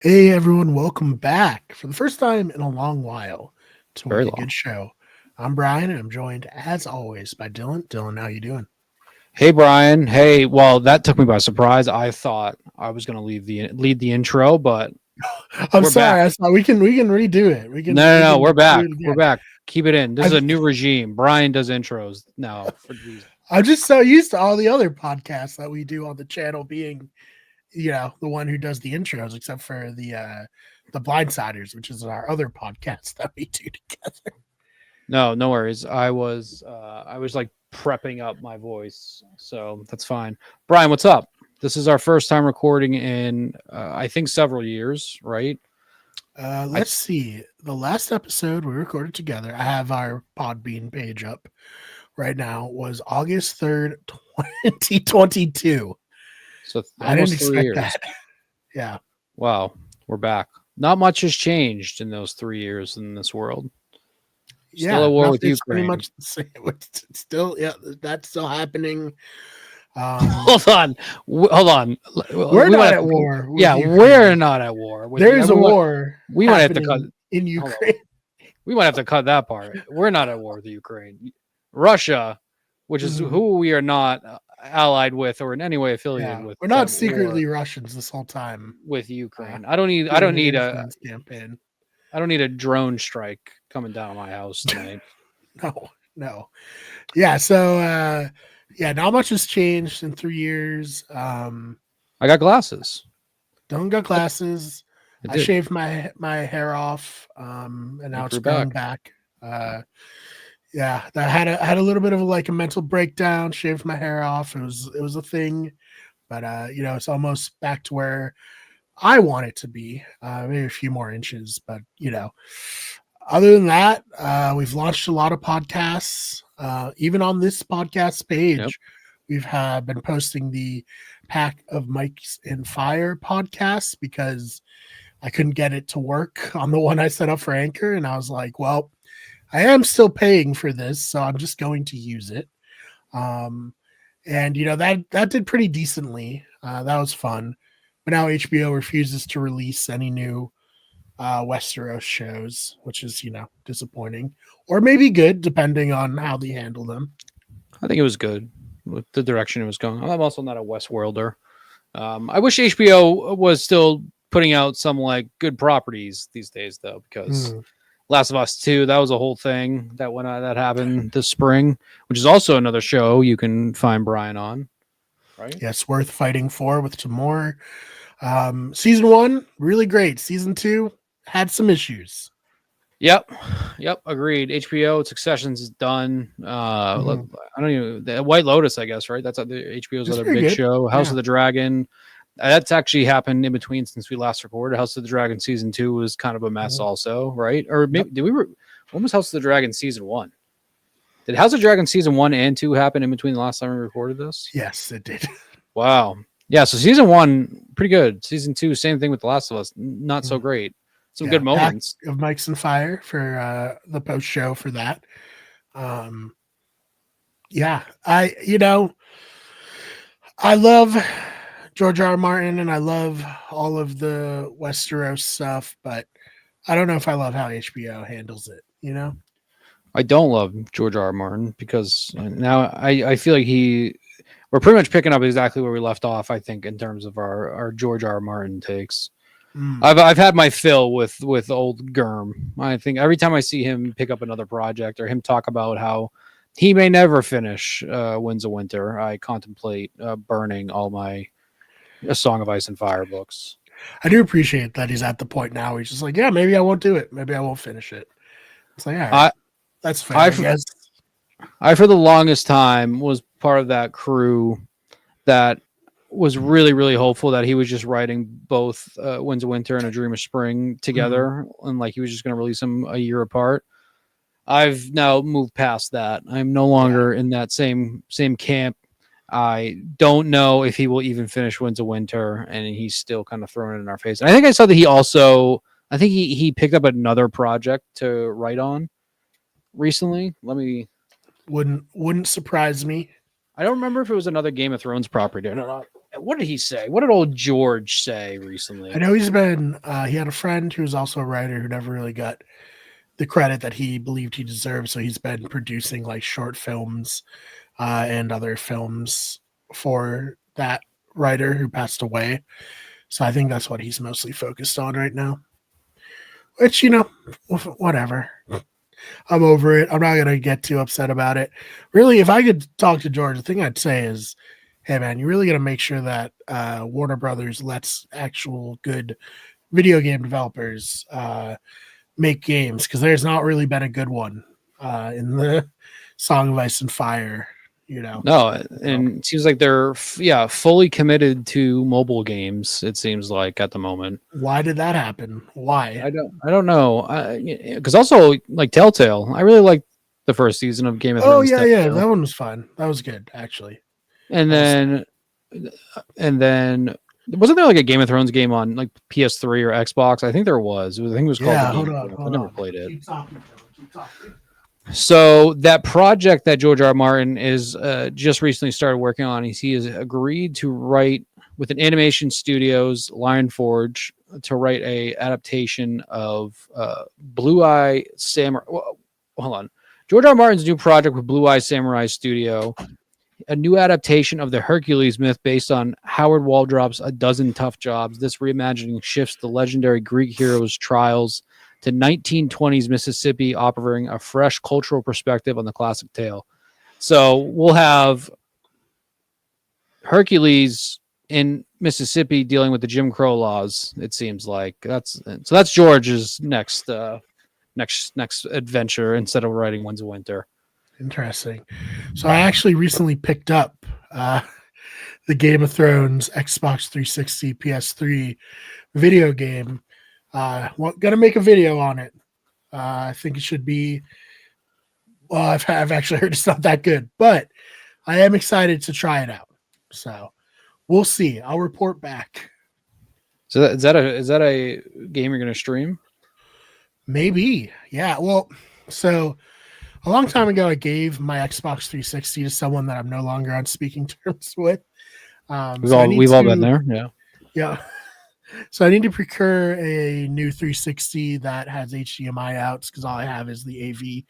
Hey everyone, welcome back for the first time in a long while to Very Wicked long. Good Show. I'm Brian and I'm joined as always by Dylan. Dylan, how you doing? Hey Brian. Hey, well, that took me by surprise. I thought I was going to lead the intro, but I'm we're back. sorry, I thought we can redo it. We No, can no, we no, can we're do back. it We're again. back. Keep it in. This is I'm a new regime. Brian does intros now for these. I'm just so used to all the other podcasts that we do on the channel being, the one who does the intros, except for the Blindsiders, which is our other podcast that we do together. No, no worries. I was like prepping up my voice, so that's fine. Brian, what's up? This is our first time recording in I think several years, right? I Let's see. The last episode we recorded together, I have our Podbean page up right now, was August 3rd, 2022. so I didn't almost three expect years. that. Yeah. Wow, we're back. Not much has changed in those 3 years in this world. Still Yeah. at war with It's pretty Ukraine. much the same. It's still, yeah, that's still happening. Hold on, hold on. We're We might not have at to. war with Yeah, we're We're not at war with There you. is a war We might have to cut. happening in Hold on. Ukraine. We might have to cut that part. We're not at war with Ukraine. Russia, which is Mhm. who we are not allied with or in any way affiliated Yeah. with, We're is at not war secretly Russians this whole time, with Ukraine. I don't need. I doing don't an need a. influence campaign. I don't need a drone strike coming down on my house tonight. No, no. Yeah. So, yeah, not much has changed in 3 years. I got glasses. Don't got glasses. I I did. shaved my hair off, and It now it's grew growing back. back. Yeah, I had a little bit of like a mental breakdown. Shaved my hair off. It was a thing, but it's almost back to where I want it to be. Maybe a few more inches, but other than that, we've launched a lot of podcasts. Even on this podcast Yep. page, we've been posting the Pack of Mics and Fire podcast because I couldn't get it to work on the one I set up for Anchor. And I was like, well, I am still paying for this, so I'm just going to use it. Um, and that did pretty decently. That was fun. But now HBO refuses to release any new Westeros shows, which is disappointing, or maybe good depending on how they handle them. I think it was good with the direction it was going. I'm also not a Westworlder. I wish HBO was still putting out some like good properties these days, though, because Hmm. Last of Us 2, that was a whole thing that happened this spring, which is also another show you can find Brian on, right? Yes, worth fighting for with some more. Season one, really great. Season two had some issues. Yep, yep, agreed. HBO Successions is done. Mhm. I don't even the White Lotus, I guess, right? That's the HBO's It's other very big good. show. House Yeah. of the Dragon. That's actually happened in between since we last recorded. House of the Dragon season 2 was kind of a mess, Mhm. also, right? Or Yep. maybe when was House of the Dragon season 1? Did House of the Dragon season 1 and 2 happen in between the last time we recorded this? Yes, it did. Wow. Yeah, so season 1 pretty good. Season 2 same thing with The Last of Us, not so Mhm. great. Some Yeah. good Pack moments. of Mics and Fire for the post show for that. Um, yeah, I love George R. R. Martin and I love all of the Westeros stuff, but I don't know if I love how HBO handles it. I don't love George R. R. Martin because now I feel like we're pretty much picking up exactly where we left off. I think in terms of our George R. R. Martin takes. Mm. I've had my fill with old Germ. I think every time I see him pick up another project or him talk about how he may never finish Winds of Winter, I contemplate burning all my A Song of Ice and Fire books. I do appreciate that he's at the point now. He's just like, yeah, maybe I won't do it. Maybe I won't finish it. It's like, all right, I that's fair, I I guess. I for the longest time was part of that crew that was really really hopeful that he was just writing both Winds of Winter and A Dream of Spring Mm. together, and like he was just going to release them a year apart. I've now moved past that. I'm no Yeah. longer in that same camp. I don't know if he will even finish Winds of Winter, and he's still kind of throwing it in our face. And I think I saw that I think he picked up another project to write on recently. Wouldn't surprise me. I don't remember if it was another Game of Thrones property or not. what did he say? What did old George say recently? I know he's been. He had a friend who's also a writer who never really got the credit that he believed he deserved. So he's been producing like short films and other films for that writer who passed away. So I think that's what he's mostly focused on right now. Which, whatever. I'm over it. I'm not going to get too upset about it. Really, if I could talk to George, the thing I'd say is, hey, man, you really got to make sure that Warner Brothers lets actual good video game developers make games, because there's not really been a good one in the Song of Ice and Fire. No, and it seems like they're fully committed to mobile games. It seems like at the moment. Why did that happen? Why? I don't know. Because also like Telltale, I really liked the first season of Game of Thrones. Oh yeah, that one was fun. That was good actually. And then wasn't there like a Game of Thrones game on like PS3 or Xbox? I think there was. I think it was called. Yeah, hold on. I never played it. Keep talking. So that project that George R. R. Martin is just recently started working on, he has agreed to write with an animation studios, Lionforge, to write a adaptation of Blue Eye Samurai. Well, hold on, George R. R. Martin's new project with Blue Eye Samurai Studio, a new adaptation of the Hercules myth based on Howard Waldrop's A Dozen Tough Jobs. This reimagining shifts the legendary Greek hero's trials to 1920s Mississippi, offering a fresh cultural perspective on the classic tale. So we'll have Hercules in Mississippi dealing with the Jim Crow laws. It seems like that's George's next adventure instead of writing Winds of Winter. Interesting. So I actually recently picked up the Game of Thrones Xbox 360 PS3 video game. Gonna make a video on it. I think it should be. Well, I've actually heard it's not that good, but I am excited to try it out. So we'll see. I'll report back. So is that a game you're gonna stream? Maybe, yeah. Well, so a long time ago, I gave my Xbox 360 to someone that I'm no longer on speaking terms with. We've all been there, yeah. Yeah. So I need to procure a new 360 that has HDMI outs, because all I have is the AV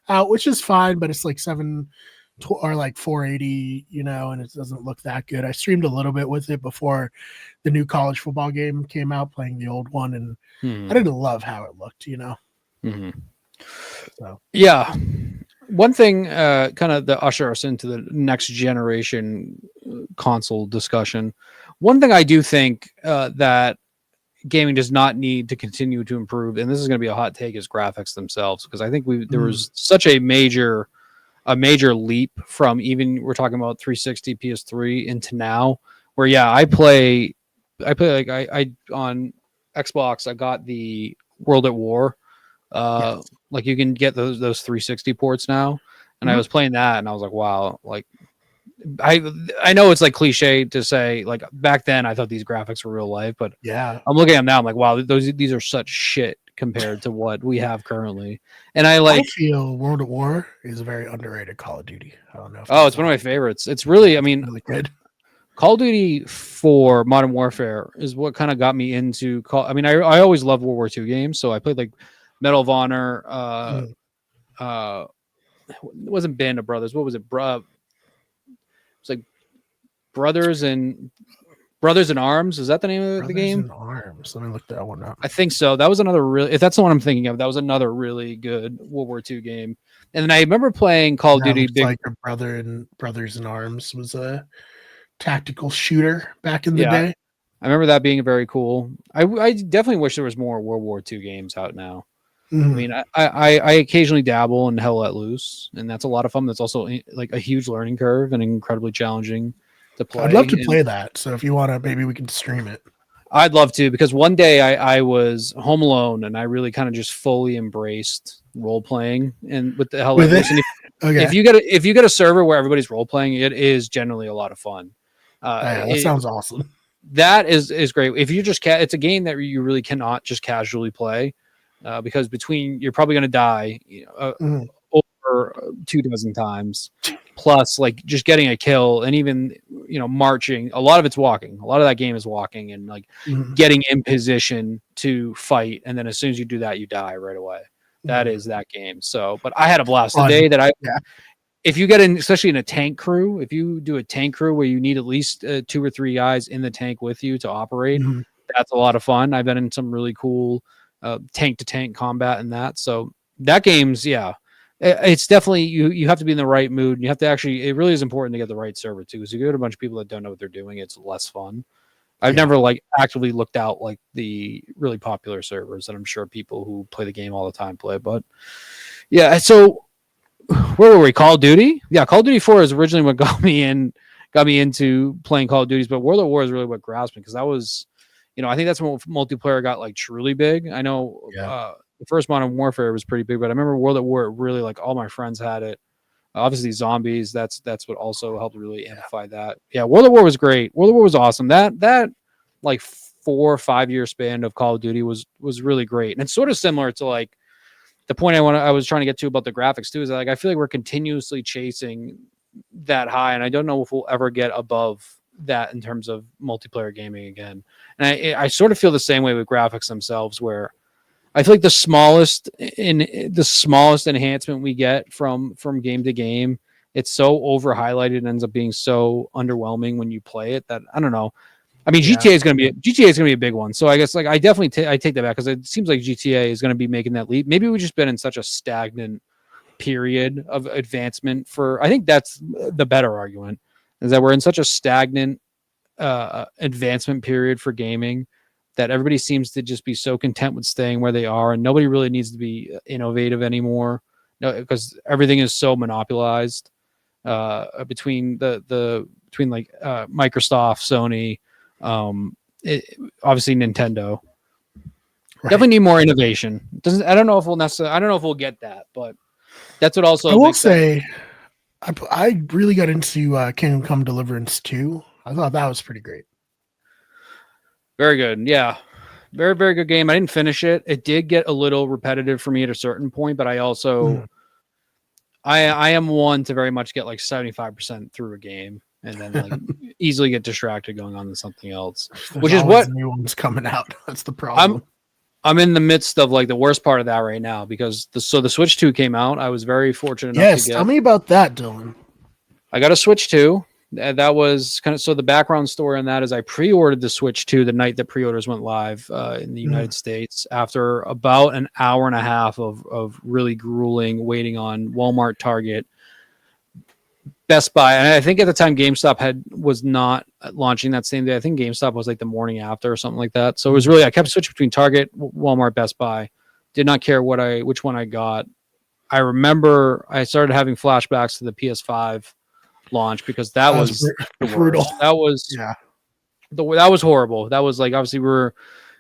out, which is fine, but it's like 480, and it doesn't look that good. I streamed a little bit with it before the new college football game came out, playing the old one, and I didn't love how it looked, Mm-hmm. So yeah. One thing kind of to usher us into the next generation console discussion. One thing I do think that gaming does not need to continue to improve, and this is going to be a hot take, is graphics themselves, because I think there was such a major leap from, even we're talking about 360 PS3 into now, where I play like I on Xbox, I got the World at War. yes. Like you can get those 360 ports now, and I was playing that and I was like, wow, like I know it's like cliche to say, like back then I thought these graphics were real life, but Yeah. I'm looking at them now, I'm like, wow, these are such shit compared to what we have currently. And I feel World at War is a very underrated Call of Duty. I don't know. It's one of my favorites. It's really, I mean, really good. Call of Duty for Modern Warfare is what kind of got me into I always loved World War II games, so I played like Medal of Honor, it wasn't Band of Brothers. What was it? It's like Brothers in Arms. Is that the name of the game? Brothers in Arms. Let me look that one up. I think so. That was another if that's the one I'm thinking of, that was another really good World War II game. And then I remember playing Call of Duty. Like a Brothers in Arms was a tactical shooter back in the day. I remember that being very cool. I definitely wish there was more World War II games out now. I mean, I occasionally dabble in Hell Let Loose, and that's a lot of fun. That's also like a huge learning curve and incredibly challenging to play. I'd love to play that. So if you want to, maybe we can stream it. I'd love to, because one day I was home alone and I really kind of just fully embraced role playing and with the Hell Let Loose. If you get a server where everybody's role playing, it is generally a lot of fun. That sounds awesome. That is great. If you just it's a game that you really cannot just casually play. Because you're probably going to die over 24 times. plus like just getting a kill, and even marching. A lot of it's walking. A lot of that game is walking and like getting in position to fight, and then as soon as you do that, you die right away. That is that game. So, but I had a blast today. If you get in, especially in a tank crew, if you do a tank crew where you need at least 2 or 3 guys in the tank with you to operate, that's a lot of fun. I've been in some really cool tank to tank combat in that. So that game's, it's definitely, you have to be in the right mood. You have to actually, it really is important to get the right server too. Because if you get a bunch of people that don't know what they're doing, it's less fun. I've never like actively looked out like the really popular servers that I'm sure people who play the game all the time play. But yeah, so where were we? Call of Duty? Yeah, Call of Duty 4 is originally what got me into playing Call of Duties, but World at War is really what grasped me because that was, I think that's when multiplayer got like truly big. I know the first Modern Warfare was pretty big, but I remember World at War, really like all my friends had it. Obviously zombies, that's what also helped really amplify that. Yeah, World at War was great. World at War was awesome. That like 4 or 5 year span of Call of Duty was really great. And it's sort of similar to like the point I was trying to get to about the graphics too, is that, like, I feel like we're continuously chasing that high, and I don't know if we'll ever get above that in terms of multiplayer gaming again. And I sort of feel the same way with graphics themselves, where I feel like the smallest enhancement we get from game to game, it's so over highlighted and ends up being so underwhelming when you play it that I don't know. I mean, GTA is going to be a big one. So I guess like I definitely I take that back because it seems like GTA is going to be making that leap. Maybe we've just been in such a stagnant period of advancement I think that's the better argument, is that we're in such a stagnant advancement period for gaming that everybody seems to just be so content with staying where they are, and nobody really needs to be innovative anymore. No, because everything is so monopolized between between Microsoft, Sony. Obviously Nintendo. Right. Definitely need more innovation. I don't know if we'll get that, but that's what also I will say I really got into Kingdom Come Deliverance 2. I thought that was pretty great. Very good. Yeah. Very, very good game. I didn't finish it. It did get a little repetitive for me at a certain point, but I also I am one to very much get like 75% through a game and then like easily get distracted going on to something else. Which is what new ones coming out. That's the problem. I'm in the midst of like the worst part of that right now because the Switch 2 came out. I was very fortunate enough to get. Tell me about that, Dylan. I got a Switch 2. That was kind of, so the background story on that is I pre-ordered the Switch 2 the night that pre-orders went live in the United States after about an hour and a half of really grueling waiting on Walmart, Target, Best Buy. And I think at the time GameStop was not launching that same day. I think GameStop was like the morning after or something like that. So it was really, I kept switching between Target, Walmart, Best Buy. Did not care which one I got. I remember I started having flashbacks to the PS5 launch because that was brutal. That was horrible. That was like, obviously we're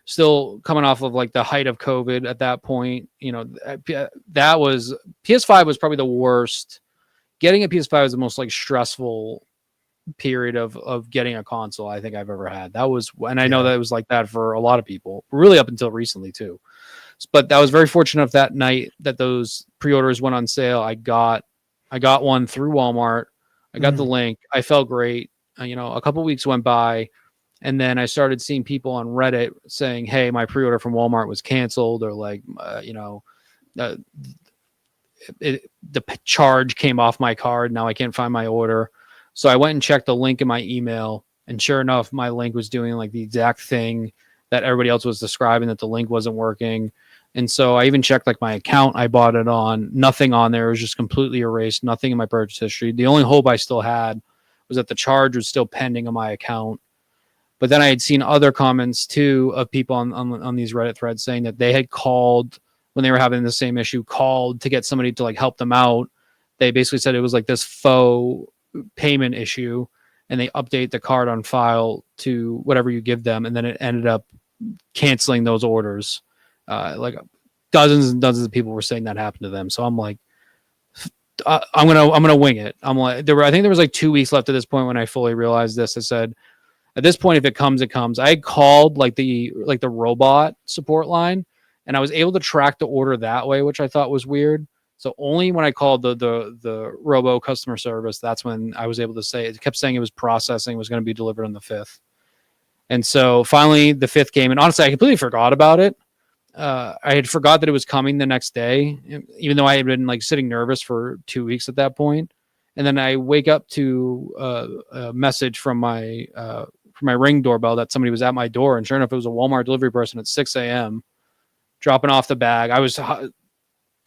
still coming off of like the height of COVID at that point. That was, PS5 was probably the worst. Getting a PS5 was the most like stressful period of getting a console I think I've ever had. That was, and I know that it was like that for a lot of people, really up until recently too. But that was very fortunate enough that night that those pre-orders went on sale. I got one through Walmart. I got the link. I felt great. A couple weeks went by, and then I started seeing people on Reddit saying, "Hey, my pre-order from Walmart was canceled," or like, the charge came off my card. Now I can't find my order. So I went and checked the link in my email, and sure enough, my link was doing like the exact thing that everybody else was describing, that the link wasn't working. And so I even checked like my account I bought it on. Nothing on there. It was just completely erased. Nothing in my purchase history. The only hope I still had was that the charge was still pending on my account. But then I had seen other comments too of people on these Reddit threads saying that they had called when they were having the same issue, called to get somebody to like help them out. They basically said it was like this faux payment issue, and they update the card on file to whatever you give them, and then it ended up canceling those orders. Like dozens and dozens of people were saying that happened to them. So I'm like, I'm gonna wing it. I'm like, I think there was like 2 weeks left at this point when I fully realized this. I said, at this point, if it comes, it comes. I had called like the robot support line, and I was able to track the order that way, which I thought was weird. So only when I called the Robo customer service, that's when I was able to say it. Kept saying it was processing, was going to be delivered on the 5th. And so finally the 5th came, and honestly, I completely forgot about it. I had forgot that it was coming the next day, even though I had been like sitting nervous for 2 weeks at that point. And then I wake up to a message from my Ring doorbell that somebody was at my door, and sure enough, it was a Walmart delivery person at 6 a.m. dropping off the bag. I was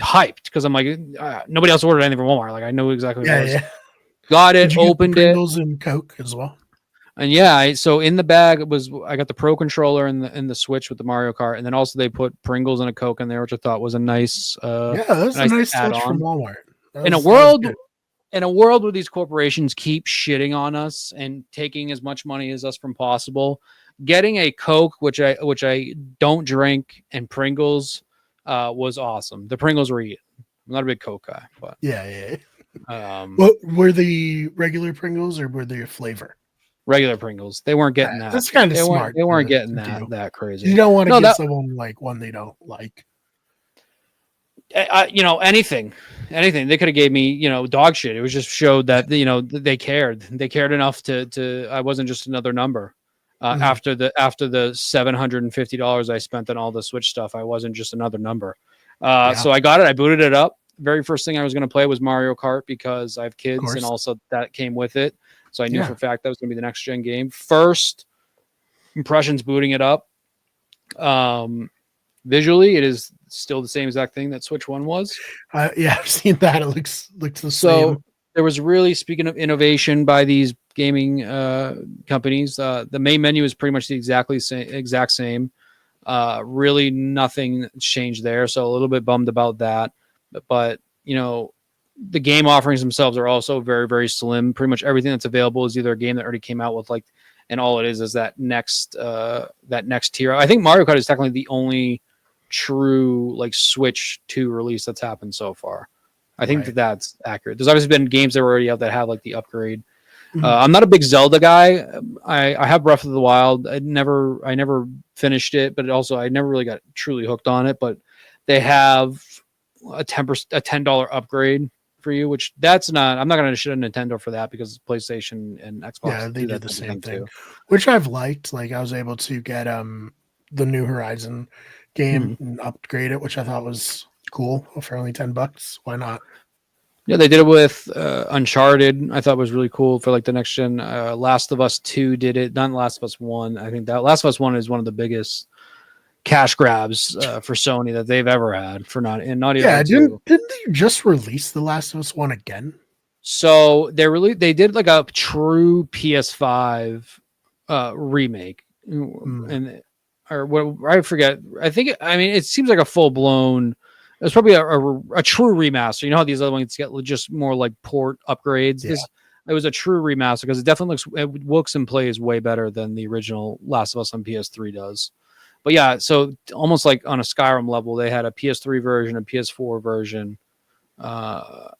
hyped because I'm like, nobody else ordered anything from Walmart. Like I know exactly what it was. Yeah. Got it, opened it. Pringles and Coke as well. And yeah, so in the bag I got the Pro controller and the Switch with the Mario Kart, and then also they put Pringles and a Coke in there, which I thought was a nice. That's a nice touch from Walmart. In a world where these corporations keep shitting on us and taking as much money as us from possible, getting a Coke, which I don't drink, and Pringles was awesome. The Pringles were eaten. I'm not a big Coke guy, but yeah. What were the regular Pringles or were they a flavor? Regular Pringles. They weren't getting that. That's kind of smart. They weren't getting that crazy. You don't want to give someone like one they don't like. Anything. They could have gave me, dog shit. It was just showed that they cared. They cared enough to. I wasn't just another number. After the $750 I spent on all the Switch stuff, I wasn't just another number. So I got it. I booted it up. Very first thing I was going to play was Mario Kart because I have kids, and also that came with it. So I knew for a fact that was going to be the next gen game. First impressions booting it up. Visually, it is still the same exact thing that Switch 1 was. I've seen that. It looks the same. So there was really, speaking of innovation by these gaming companies, the main menu is pretty much the exact same. Really nothing changed there. So a little bit bummed about that. But the game offerings themselves are also very, very slim. Pretty much everything that's available is either a game that already came out with and all it is that next tier. I think Mario Kart is technically the only true Switch 2 release that's happened so far. I think that's accurate. There's obviously been games that were already out that have the upgrade. Mm-hmm. I'm not a big Zelda guy. I have Breath of the Wild. I never finished it, but also I never really got truly hooked on it. But they have a $10 upgrade for you, which I'm not going to shit on Nintendo for that because PlayStation and Xbox they do the same thing, which I've liked. I was able to get the New Horizon game and upgrade it, which I thought was cool for only $10. Why not? Yeah, they did it with Uncharted. I thought was really cool for the next gen. Last of Us 2 did it, not Last of Us 1. I think that Last of Us 1 is one of the biggest cash grabs for Sony that they've ever had for not even. Didn't they just release The Last of Us 1 again? So they did a true PS5 remake, and or what I forget. I think it seems like a full blown. It's probably a true remaster. You know how these other ones get just more port upgrades. Yeah. It was a true remaster because it definitely looks and plays way better than the original Last of Us on PS3 does. But yeah, so almost like on a Skyrim level, they had a PS3 version, a PS4 version. I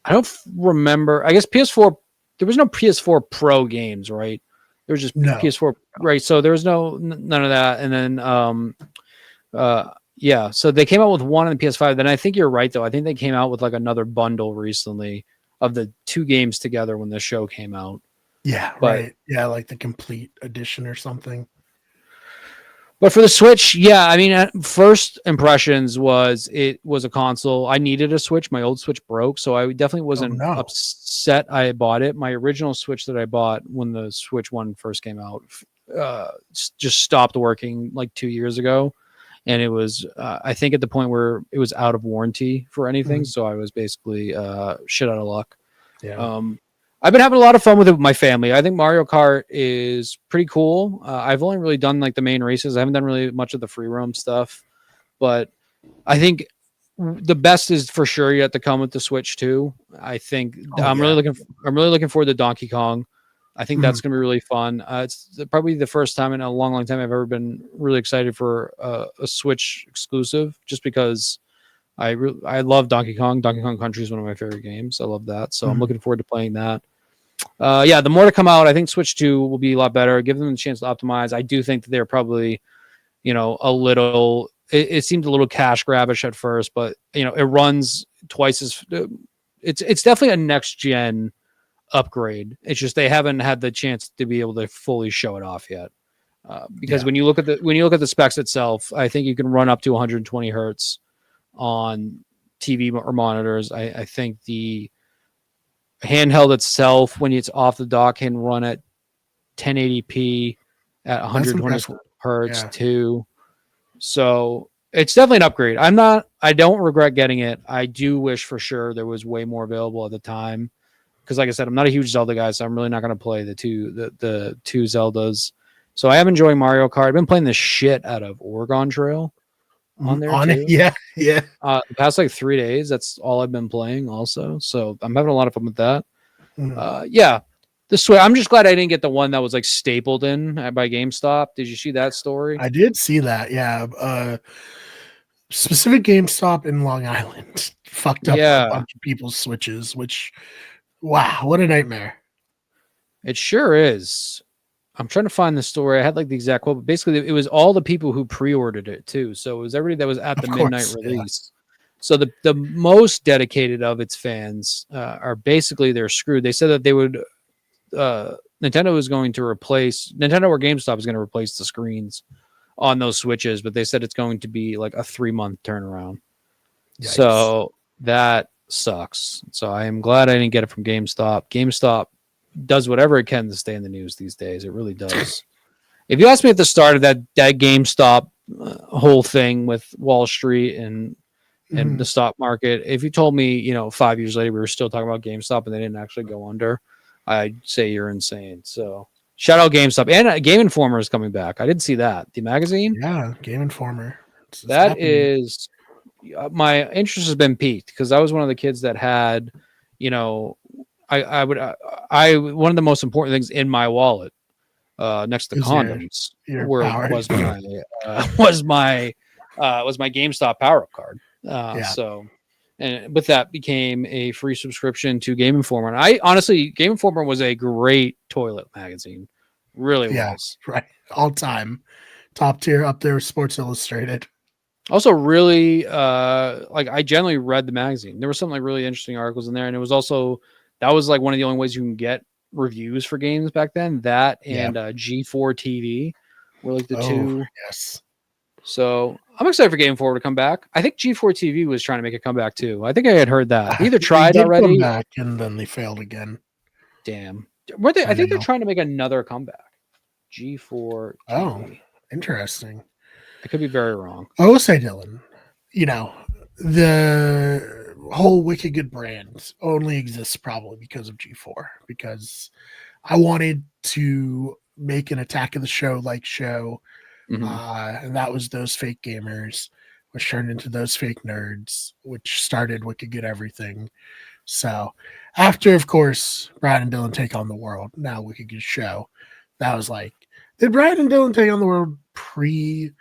don't remember. I guess PS4. There was no PS4 Pro games, right? There was just PS4, right? So there was none of that. And then, so they came out with one on the PS5. Then I think you're right, though. I think they came out with another bundle recently of the two games together when the show came out. Yeah, right. Yeah, the complete edition or something. But for the Switch, first impressions was it was a console. I needed a Switch. My old Switch broke, so I definitely wasn't upset I bought it. My original Switch that I bought when the Switch 1 first came out just stopped working 2 years ago. And it was, I think, at the point where it was out of warranty for anything. Mm-hmm. So I was basically shit out of luck. Yeah. I've been having a lot of fun with it with my family. I think Mario Kart is pretty cool. I've only really done the main races. I haven't done really much of the free roam stuff, but I think the best is for sure yet to come with the Switch 2. I think I'm really looking forward to Donkey Kong. I think that's going to be really fun. It's probably the first time in a long, long time I've ever been really excited for a Switch exclusive, just because I love Donkey Kong. Donkey Kong Country is one of my favorite games. I love that. So I'm looking forward to playing that. The more to come out, I think Switch 2 will be a lot better. Give them a chance to optimize. I do think that they're probably, a little, it seemed a little cash grabbish at first, but it runs twice as. It's definitely a next gen upgrade. It's just they haven't had the chance to be able to fully show it off yet. Because when you look at the specs itself, I think you can run up to 120 hertz on TV or monitors. I think the handheld itself, when it's off the dock, can run at 1080p at 120 hertz too. So it's definitely an upgrade. I don't regret getting it. I do wish for sure there was way more available at the time. Because like I said, I'm not a huge Zelda guy, so I'm really not going to play the two Zeldas. So I am enjoying Mario Kart. I've been playing the shit out of Oregon Trail on there too. Yeah. The past like 3 days, that's all I've been playing also. So I'm having a lot of fun with that. Yeah. The Switch. I'm just glad I didn't get the one that was like stapled in by GameStop. Did you see that story? I did see that. Yeah. Specific GameStop in Long Island fucked up a bunch of people's Switches, which, wow, what a nightmare. It sure is. I'm trying to find the story. I had like the exact quote, but basically it was all the people who pre-ordered it too. So it was everybody that was at the midnight release. So the most dedicated of its fans are basically they're screwed. They said that they would Nintendo was going to replace Nintendo or GameStop is going to replace the screens on those Switches, but they said it's going to be like a 3-month turnaround. Yikes. So that sucks. So I am glad I didn't get it from GameStop. GameStop does whatever it can to stay in the news these days. It really does. If you asked me at the start of that GameStop whole thing with Wall Street and the stock market, if you told me, 5 years later we were still talking about GameStop and they didn't actually go under, I'd say you're insane. So shout out GameStop. And Game Informer is coming back. I didn't see that. The magazine? Yeah, Game Informer. That is, my interest has been piqued because I was one of the kids that had, one of the most important things in my wallet, next to condoms, was my GameStop power-up card. So, and with that became a free subscription to Game Informer. And I honestly, Game Informer was a great toilet magazine. Really was. Right. All time. Top tier up there with Sports Illustrated. Also really, I generally read the magazine. There were some like really interesting articles in there. And it was also, that was like one of the only ways you can get reviews for games back then. That and G4 TV were like the two. Yes. So I'm excited for Game Informer to come back. I think G4 TV was trying to make a comeback too. I think I had heard that. They either tried already. Come back and then they failed again. Damn. Were they? I think they're trying to make another comeback. G4 TV. Oh, interesting. I could be very wrong. I will say, Dylan, the whole Wicked Good brand only exists probably because of G4. Because I wanted to make an Attack of the Show like show. And that was Those Fake Gamers, which turned into Those Fake Nerds, which started Wicked Good Everything. So after, of course, Brad and Dylan Take on the World, now Wicked Good Show, that was like, did Brad and Dylan Take on the World predate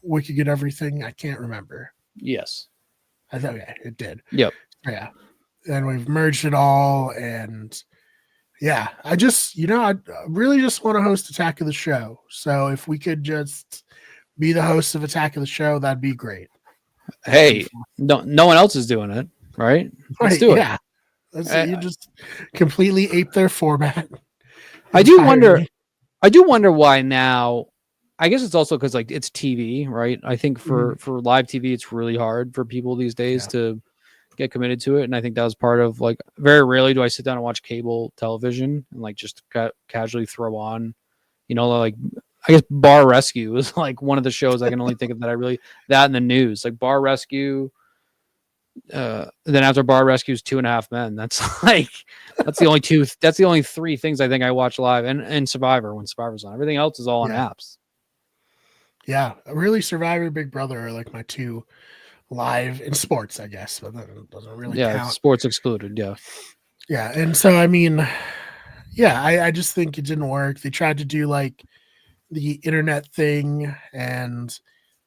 Wicked Good Everything? I can't remember. Yes. I thought it did. Yep. Yeah. And we've merged it all, and yeah, I just, I really just want to host Attack of the Show. So if we could just be the host of Attack of the Show, that'd be great. Hey, no one else is doing it, right? Let's do it. Yeah. You just completely ape their format. I do wonder why now. I guess it's also because it's TV, right? I think for live TV, it's really hard for people these days to get committed to it. And I think that was part of very rarely do I sit down and watch cable television and just casually throw on, I guess Bar Rescue is one of the shows I can only think of that in the news, like Bar Rescue. Then after Bar Rescue's 2.5 Men, that's the only three things I think I watch live, and Survivor when Survivor's on. Everything else is all on apps. Yeah, really, Survivor, Big Brother are my two live in sports, I guess, but that doesn't really count. Sports excluded. Yeah, and so I just think it didn't work. They tried to do the internet thing, and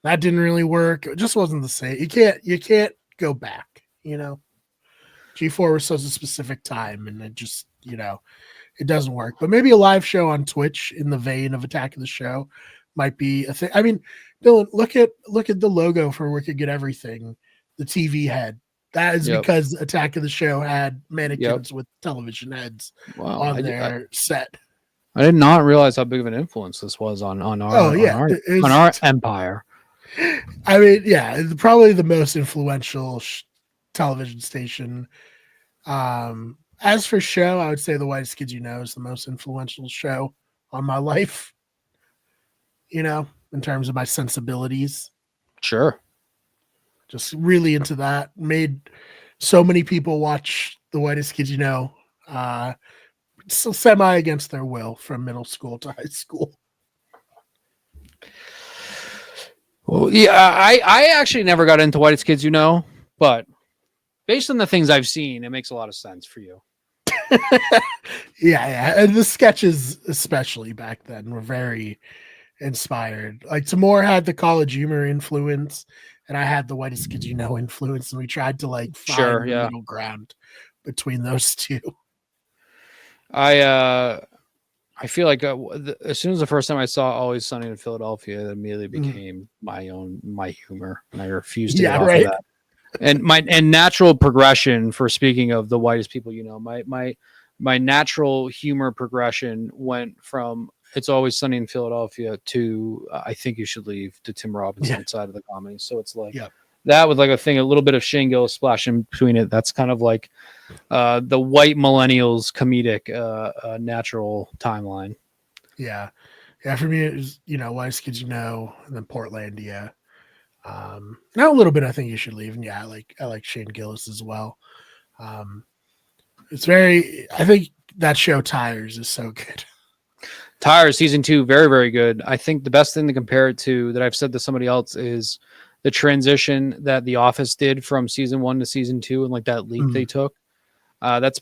that didn't really work. It just wasn't the same. You can't go back. G4 was such a specific time, and it just it doesn't work. But maybe a live show on Twitch in the vein of Attack of the Show might be a thing. I mean, Dylan, look at the logo for Wicked Good Everything, the TV head. That is Yep. because Attack of the Show had Yep. mannequins with television heads Wow. on their set. I did not realize how big of an influence this was on Oh our yeah, on our empire. I mean, yeah, it's probably the most influential television station. As for show, I would say The Whitest Kids You Know is the most influential show on my life. You know, in terms of my sensibilities, Sure. just really into that. Made so many people watch The Whitest Kids You Know, so semi against their will from middle school to high school. Well, yeah, I actually never got into Whitest Kids You Know, but based on the things I've seen, it makes a lot of sense for you. Yeah, and the sketches, especially back then, were very inspired. Like Tamor had the College Humor influence, and I had the Whitest Kids You Know influence, and we tried to like find the middle ground between those two. I feel like as soon as the first time I saw Always Sunny in Philadelphia, it immediately became my humor, and I refused to get off of that. And my natural progression, for speaking of the whitest people, you know, my natural humor progression went from It's Always Sunny in Philadelphia to I Think You Should Leave to Tim Robinson side of the comedy. So it's like that with like a little bit of Shane Gillis splashing between it. That's kind of like the white millennials comedic natural timeline. Yeah. For me, it was, you know, Whitest Kids You Know, and then Portlandia. Now a little bit, I Think You Should Leave. And yeah, I like Shane Gillis as well. It's very, I think that show Tires is so good. Tires season 2, very, very good. I think the best thing to compare it to that I've said to somebody else is the transition that The Office did from season 1 to season 2 and like that leap they took. That's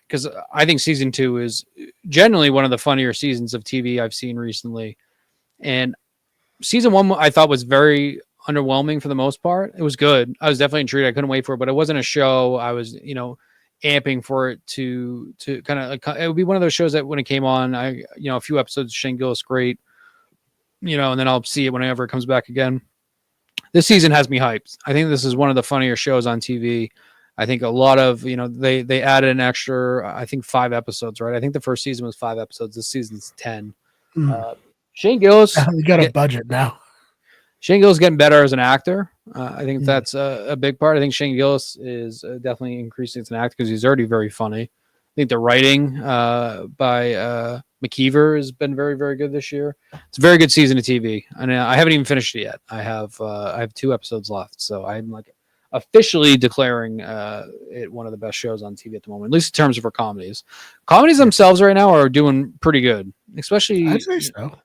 because I think season 2 is generally one of the funnier seasons of TV I've seen recently. And season 1 I thought was very underwhelming for the most part. It was good. I was definitely intrigued. I couldn't wait for it, but it wasn't a show I was, you know, amping for it to kind of like, it would be one of those shows that when it came on, a few episodes, Shane Gillis, great, you know, and then I'll see it whenever it comes back again. This season has me hyped. I think this is one of the funnier shows on TV. I think a lot of, you know, they added an extra, I think 5 episodes, right? I think the first season was 5 episodes. This season's 10. Shane Gillis. We got a budget now. Shane Gillis getting better as an actor. I think that's a big part. I think Shane Gillis is definitely increasing as an actor because he's already very funny. I think the writing by McKeever has been very, very good this year. It's a very good season of TV, and I haven't even finished it yet. I have 2 episodes left, so I'm like officially declaring it one of the best shows on TV at the moment, at least in terms of our comedies. Comedies themselves right now are doing pretty good, especially I'd say so.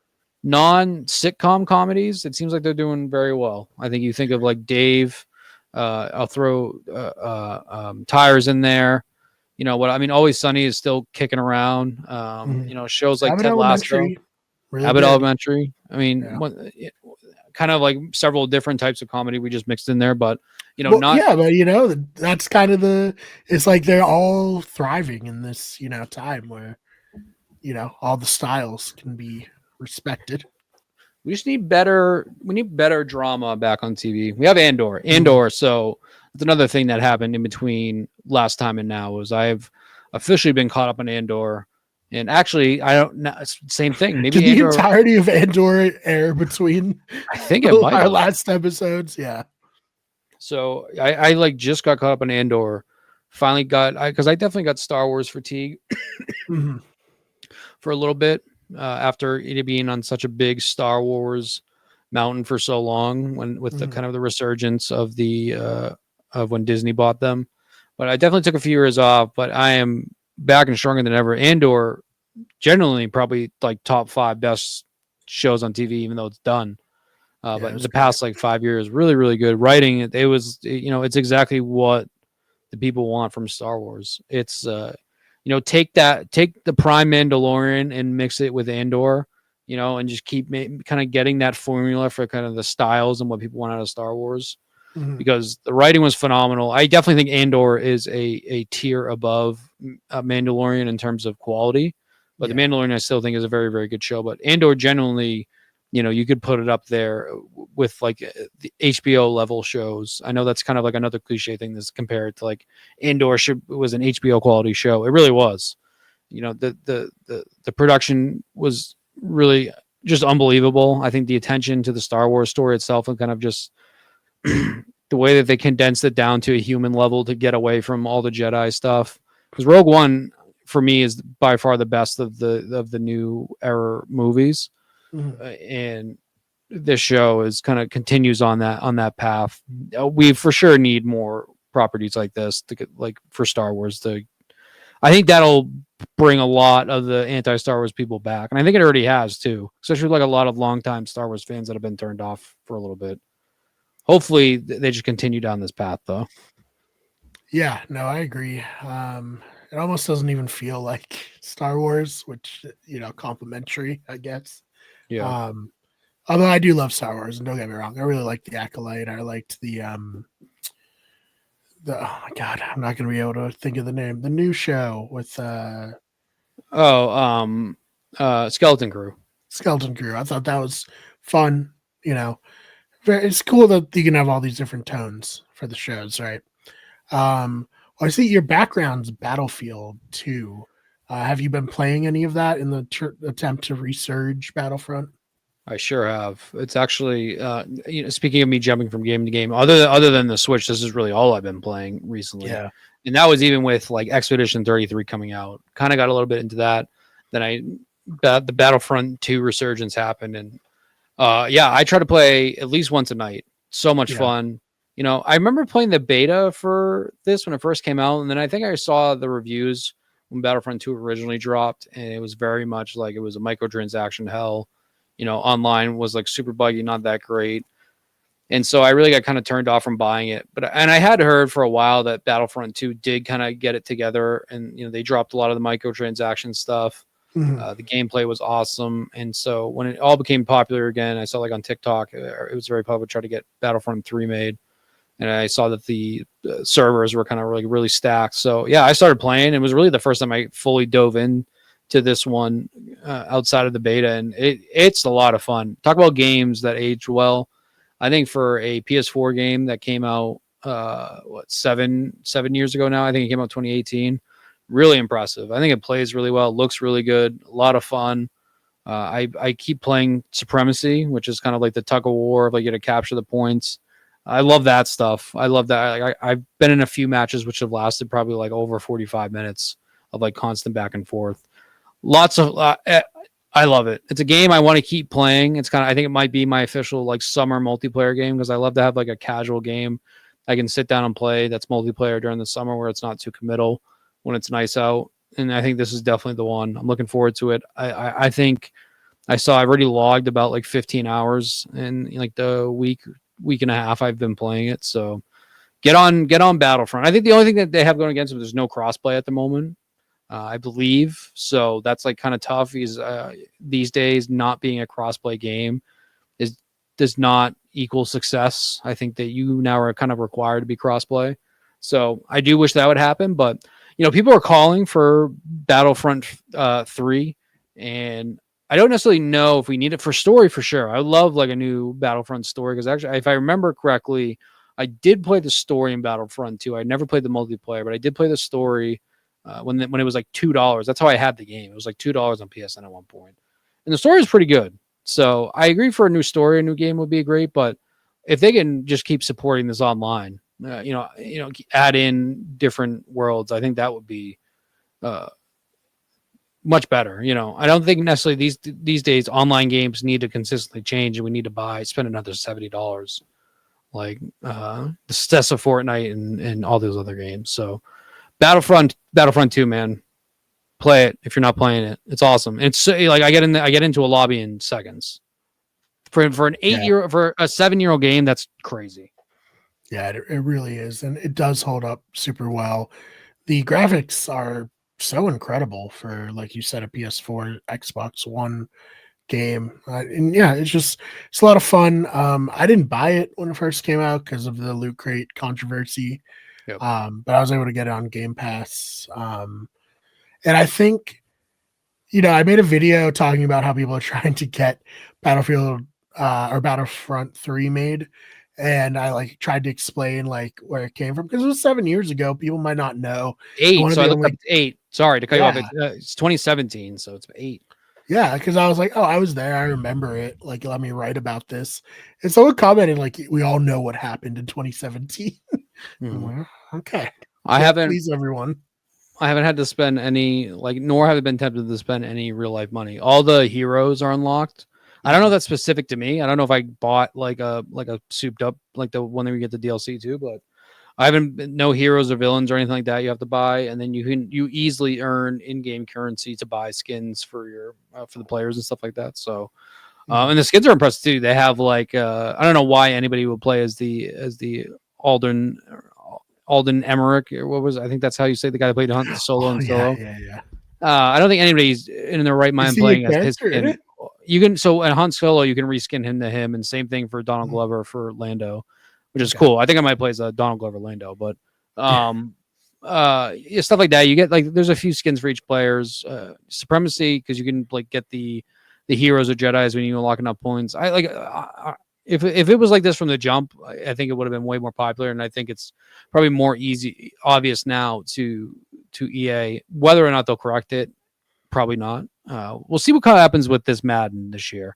Non-sitcom comedies. It seems like they're doing very well. I think you think of like Dave. I'll throw Tires in there. You know what I mean? Always Sunny is still kicking around. You know, shows like Ted Lasso, Abbott Elementary. I mean, kind of like several different types of comedy we just mixed in there, but you know, but you know, that's kind of it's like they're all thriving in this, you know, time where, you know, all the styles can be respected. We just need better drama back on TV. We have Andor. So that's another thing that happened in between last time and now was I've officially been caught up on Andor. And actually, I don't know. Same thing. Maybe Did the entirety of Andor air between I think it might our last episodes. Yeah. So I like just got caught up on Andor. Finally because I definitely got Star Wars fatigue for a little bit. After it being on such a big Star Wars mountain for so long, with the kind of the resurgence of of when Disney bought them, but I definitely took a few years off. But I am back and stronger than ever. Andor, generally probably like top 5 best shows on TV, even though it's done. But the past like 5 years, really, really good writing. It was, you know, it's exactly what the people want from Star Wars. It's you know, take the Prime Mandalorian and mix it with Andor, you know, and just keep kind of getting that formula for kind of the styles and what people want out of Star Wars, because the writing was phenomenal. I definitely think Andor is a tier above Mandalorian in terms of quality, but the Mandalorian I still think is a very, very good show. But Andor genuinely you could put it up there with like the HBO level shows. I know that's kind of like another cliche thing that's compared to like Andor was an HBO quality show. It really was. The production was really just unbelievable. I think the attention to the Star Wars story itself and kind of just the way that they condensed it down to a human level to get away from all the Jedi stuff. Because Rogue One for me is by far the best of the new era movies. And this show is kind of continues on that path. We for sure need more properties like this to get like for Star Wars to. I think that'll bring a lot of the anti-Star Wars people back, and I think it already has too, especially like a lot of longtime Star Wars fans that have been turned off for a little bit. Hopefully, they just continue down this path, though. Yeah, no, I agree. It almost doesn't even feel like Star Wars, which complimentary, I guess. Yeah. Although I do love Star Wars, and don't get me wrong, I really liked the Acolyte. I liked the oh my god, I'm not gonna be able to think of the name. The new show with Skeleton Crew. Skeleton Crew. I thought that was fun. It's cool that you can have all these different tones for the shows, right? I see your background's Battlefield 2. Have you been playing any of that in the attempt to resurge Battlefront? I sure have. It's actually, speaking of me jumping from game to game, other than the Switch, this is really all I've been playing recently. Yeah. And that was even with like Expedition 33 coming out. Kind of got a little bit into that. Then the Battlefront 2 resurgence happened, and I try to play at least once a night. So much fun. I remember playing the beta for this when it first came out, and then I think I saw the reviews when Battlefront 2 originally dropped, and it was very much like it was a microtransaction hell. Online was like super buggy, not that great. And so I really got kind of turned off from buying it. And I had heard for a while that Battlefront 2 did kind of get it together, and they dropped a lot of the microtransaction stuff. Mm-hmm. The gameplay was awesome. And so when it all became popular again, I saw like on TikTok, it was very popular to try to get Battlefront 3 made. And I saw that the servers were kind of really, really stacked. So yeah, I started playing. It was really the first time I fully dove in to this one outside of the beta. And it's a lot of fun. Talk about games that age well. I think for a PS4 game that came out, 7 years ago now, I think it came out 2018. Really impressive. I think it plays really well. Looks really good. A lot of fun. I keep playing Supremacy, which is kind of like the tug of war of like you got to capture the points. I love that stuff. I love that. I've been in a few matches which have lasted probably like over 45 minutes of like constant back and forth. Lots of I love it. It's a game I want to keep playing. I think it might be my official like summer multiplayer game because I love to have like a casual game I can sit down and play that's multiplayer during the summer where it's not too committal when it's nice out. And I think this is definitely the one. I'm looking forward to it. I think I've already logged about like 15 hours in like the week and a half I've been playing it. So get on Battlefront. I think the only thing that they have going against them is there's no crossplay at the moment, I believe. So that's like kind of tough. These days, not being a crossplay game does not equal success. I think that you now are kind of required to be crossplay. So I do wish that would happen, but people are calling for Battlefront 3, and I don't necessarily know if we need it for story for sure. I love like a new Battlefront story because actually, if I remember correctly, I did play the story in Battlefront 2. I never played the multiplayer, but I did play the story when it was like $2. That's how I had the game. It was like $2 on PSN at one point, and the story is pretty good. So I agree for a new story, a new game would be great. But if they can just keep supporting this online, add in different worlds, I think that would be much better. I don't think necessarily these days online games need to consistently change and we need to spend another $70 like the success of Fortnite and all those other games. So Battlefront 2, man, play it if you're not playing it. It's awesome. It's like I get into a lobby in seconds. For an 8-year for a 7-year-old game, that's crazy. Yeah, it really is, and it does hold up super well. The graphics are so incredible for, like you said, a PS4, Xbox One game. And yeah, it's a lot of fun. I didn't buy it when it first came out because of the Loot Crate controversy. Yep. But I was able to get it on Game Pass. And I think I made a video talking about how people are trying to get Battlefield or Battlefront 3 made. And I like tried to explain like where it came from because it was 7 years ago. People might not know. And Eight. one of So I the looked up only, 8. Sorry to cut you off. yeah, It's 2017, so it's 8. yeah, because I was like, oh, I was there. I remember it. Like, let me write about this. And someone commented, like, we all know what happened in 2017. I'm Mhm. like, okay. I Can't haven't please everyone. I haven't had to spend any nor have I been tempted to spend any real life money. All the heroes are unlocked. I don't know if that's specific to me. I don't know if I bought like a souped up like the one that we get the DLC too, but I haven't no heroes or villains or anything like that you have to buy, and then you easily earn in-game currency to buy skins for your for the players and stuff like that. So and the skins are impressive too. They have like I don't know why anybody would play as the Alden Alden Emmerich. Or what was I think that's how you say the guy that played Hunt solo Oh, and yeah, solo. yeah, yeah. I don't think anybody's in their right Is mind he a playing as his character in skin. it? You can so in Hunt Solo you can reskin him to him, and same thing for Donald Mm, Glover for Lando, which is okay. cool. I think I might play as a Donald Glover Lando, but Yeah. yeah, stuff like that. You get like there's a few skins for each player's supremacy because you can like get the heroes or Jedi's when you unlock enough points. I like if it was like this from the jump, I think it would have been way more popular, and I think it's probably more obvious now to EA whether or not they'll correct it. Probably not. We'll see what kind of happens with this Madden this year.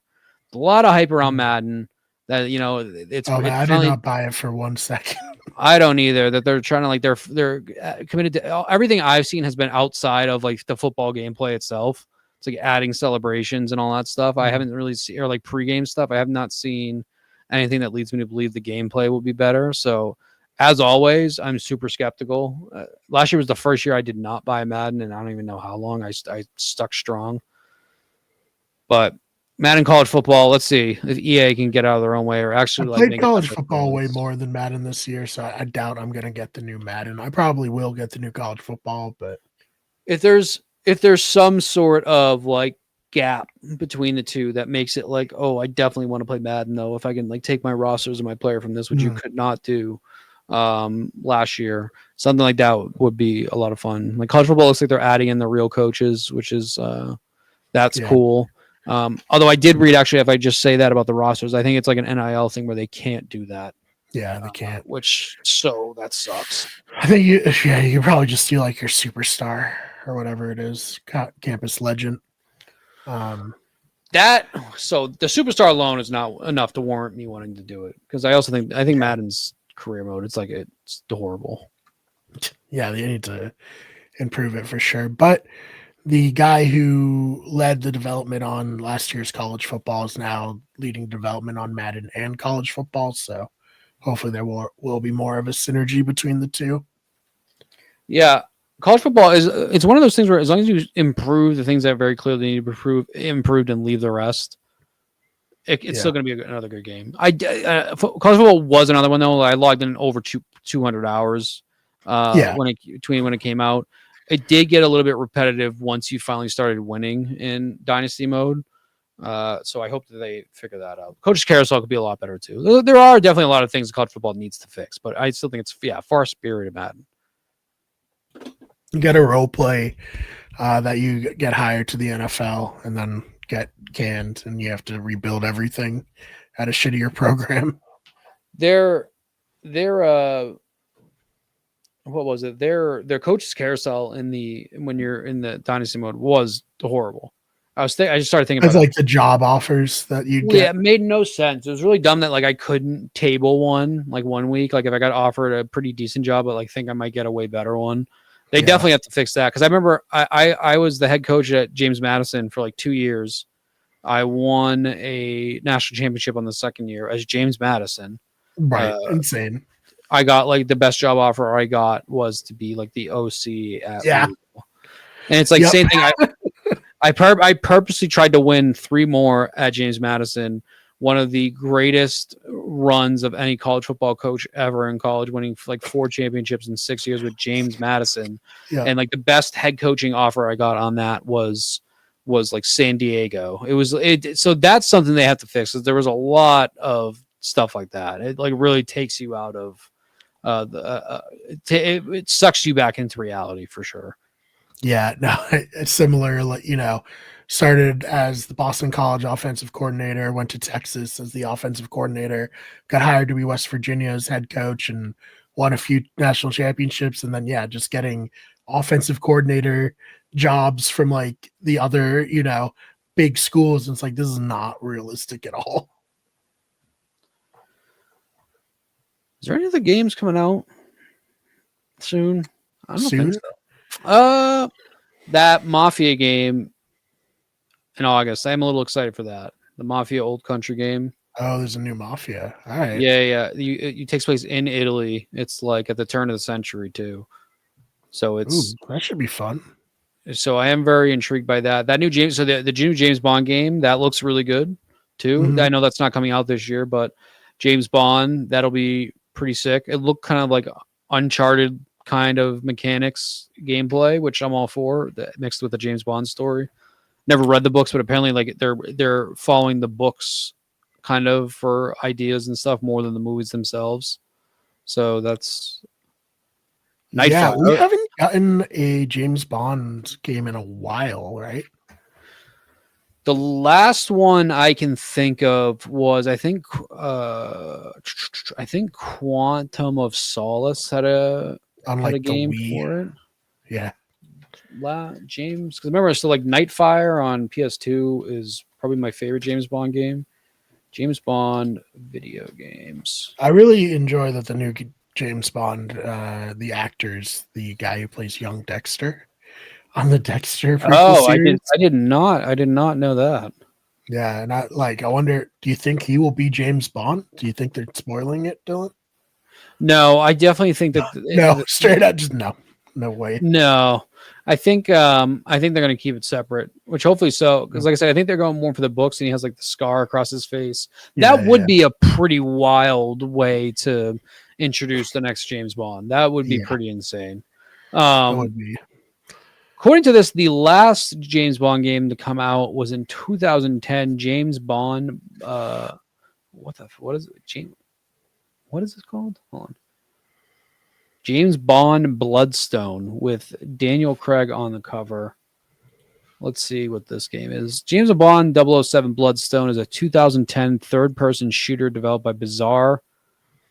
A lot of hype around Mm. Madden that Oh, man, it's I did finally. not buy it for 1 second. I don't either. That they're trying to like they're committed to everything I've seen has been outside of like the football gameplay itself. It's like adding celebrations and all that stuff. I haven't really seen or like pregame stuff. I have not seen anything that leads me to believe the gameplay will be better. So as always, I'm super skeptical. Last year was the first year I did not buy Madden, and I don't even know how long I stuck strong. But Madden college football, let's see if EA can get out of their own way or I actually like played make it college better for football way fans. more than Madden this year, so I doubt I'm going to get the new Madden. I probably will get the new college football, but If there's some sort of like gap between the two that makes it like, oh, I definitely want to play Madden though. If I can like take my rosters and my player from this, which you mm, could not do last year, something like that would be a lot of fun. Like college football looks like they're adding in the real coaches, which is that's yeah, cool. Although I did read actually, if I just say that about the rosters, I think it's like an NIL thing where they can't do that, yeah, they can't. which so that sucks. I think you probably just do like your superstar or whatever it is, campus legend. That so the superstar alone is not enough to warrant me wanting to do it because I think Madden's career mode it's horrible. Yeah, they need to improve it for sure. But the guy who led the development on last year's college football is now leading development on Madden and college football. So hopefully there will be more of a synergy between the two. Yeah, college football is it's one of those things where as long as you improve the things that very clearly need to be improved and leave the rest, it's still going to be another good game. College football was another one though. I logged in over 200 hours when it came out. It did get a little bit repetitive once you finally started winning in Dynasty mode. So I hope that they figure that out. Coach's Carousel could be a lot better too. There are definitely a lot of things college football needs to fix, but I still think it's far superior to Madden. You get a role play that you get hired to the NFL and then get canned, and you have to rebuild everything at a shittier program. They're what was it? Their Coach's Carousel when you're in the Dynasty mode was horrible. I just started thinking It's about like the job offers that you Yeah, get. it made no sense. It was really dumb that like I couldn't table one like 1 week. Like if I got offered a pretty decent job, but like think I might get a way better one. They Yeah. definitely have to fix that because I remember I was the head coach at James Madison for like 2 years. I won a national championship on the second year as James Madison. Right. Insane. I got like the best job offer I got was to be like the OC at Louisville. And it's like same thing. I purposely tried to win 3 more at James Madison, one of the greatest runs of any college football coach ever in college, winning like 4 championships in 6 years with James Madison. Yeah. And like the best head coaching offer I got on that was like San Diego. So that's something they have to fix. There was a lot of stuff like that. It like really takes you out of it sucks you back into reality for sure. Yeah, no, it's similar. Like, started as the Boston College offensive coordinator, went to Texas as the offensive coordinator, got hired to be West Virginia's head coach, and won a few national championships. And then, yeah, just getting offensive coordinator jobs from like the other, big schools. And it's like, this is not realistic at all. Is there any other games coming out soon? I don't think Soon? so. That Mafia game in August. I'm a little excited for that. The Mafia Old Country game. Oh, there's a new Mafia. All right. Yeah. It takes place in Italy. It's like at the turn of the century too. So it's Ooh, that should be fun. so I am very intrigued by that. That new James, so the new James Bond game that looks really good too. Mhm. I know that's not coming out this year, but James Bond that'll be pretty sick. It looked kind of like Uncharted kind of mechanics gameplay, which I'm all for. That mixed with the James Bond story. Never read the books, but apparently like they're following the books kind of for ideas and stuff more than the movies themselves. So that's Yeah, we Nightfire. haven't gotten a James Bond game in a while, right? The last one I can think of was I think Quantum of Solace had a Unlike the game Wii. for it. Yeah. James, because remember, still like Nightfire on PS2 is probably my favorite James Bond game. James Bond video games. I really enjoy that the new James Bond, the actors, the guy who plays young Dexter on the Dexter prequel Oh, series. I did not know that. Yeah, and I wonder, do you think he will be James Bond? Do you think they're spoiling it, Dylan? No, I definitely think that No, straight up, just no way. No, I think they're going to keep it separate, which hopefully so. Because like I said, I think they're going more for the books, and he has like the scar across his face. That would be a pretty wild way to introduce the next James Bond. That would be pretty insane. That would be. According to this, the last James Bond game to come out was in 2010. James Bond. What is it? What is this called? Hold on. James Bond Bloodstone with Daniel Craig on the cover. Let's see what this game is. James Bond 007 Bloodstone is a 2010 third-person shooter developed by Bizarre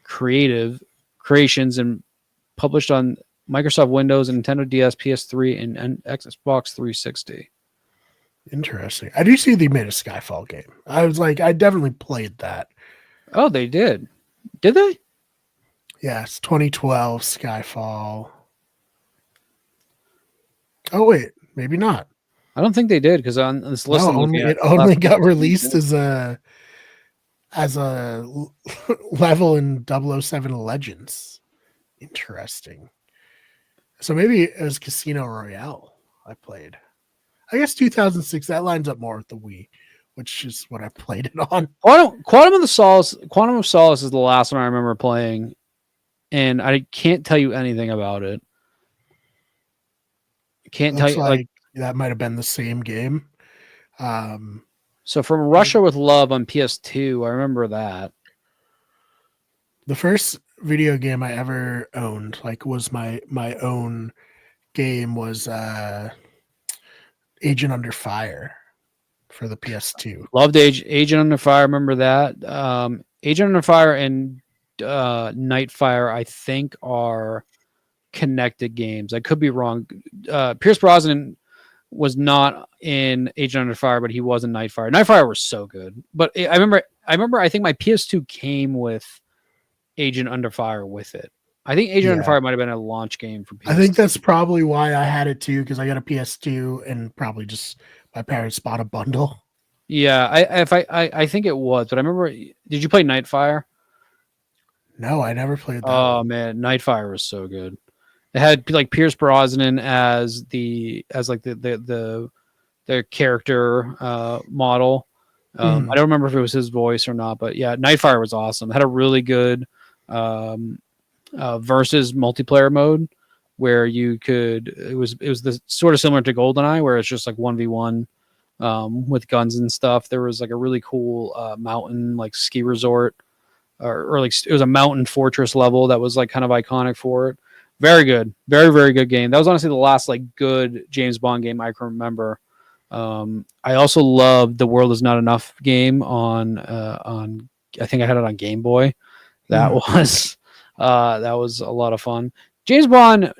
Creations and published on Microsoft Windows, Nintendo DS, PS3, and Xbox 360. Interesting. I do see they made a Skyfall game. I was like, I definitely played that. Oh, they did. Did they? Yes, 2012 Skyfall. Oh wait, maybe not. I don't think they did because on this list, it only got released as a level in 007 Legends. Interesting. So maybe it was Casino Royale I played. I guess 2006. That lines up more with the Wii, which is what I played it on. Quantum of Solace is the last one I remember playing, and I can't tell you anything about it. Can't tell you like that might have been the same game. So from Russia with Love on PS2, I remember that. The first video game I ever owned, like, was my own game, was Agent Under Fire for the PS2. Loved Agent Under Fire. Remember that. Agent Under Fire and Nightfire, I think, are connected games. I could be wrong. Pierce Brosnan was not in Agent Under Fire, but he was in Nightfire. Nightfire was so good. But I remember. I think my PS2 came with Agent Under Fire with it. I think Agent Under Fire might have been a launch game for PS2. I think that's probably why I had it too, because I got a PS2 and probably just my parents bought a bundle. Yeah, I think it was, but I remember. Did you play Nightfire? No, I never played that. Oh one. Man, Nightfire was so good. It had like Pierce Brosnan as the character model. I don't remember if it was his voice or not, but yeah, Nightfire was awesome. It had a really good versus multiplayer mode where you could. It was the sort of similar to GoldenEye, where it's just like 1v1 with guns and stuff. There was like a really cool mountain like ski resort, or like it was a mountain fortress level that was like kind of iconic for it. Very good, very very good game. That was honestly the last like good James Bond game I can remember. I also loved the World Is Not Enough game on. I think I had it on Game Boy. That was that was a lot of fun. James Bond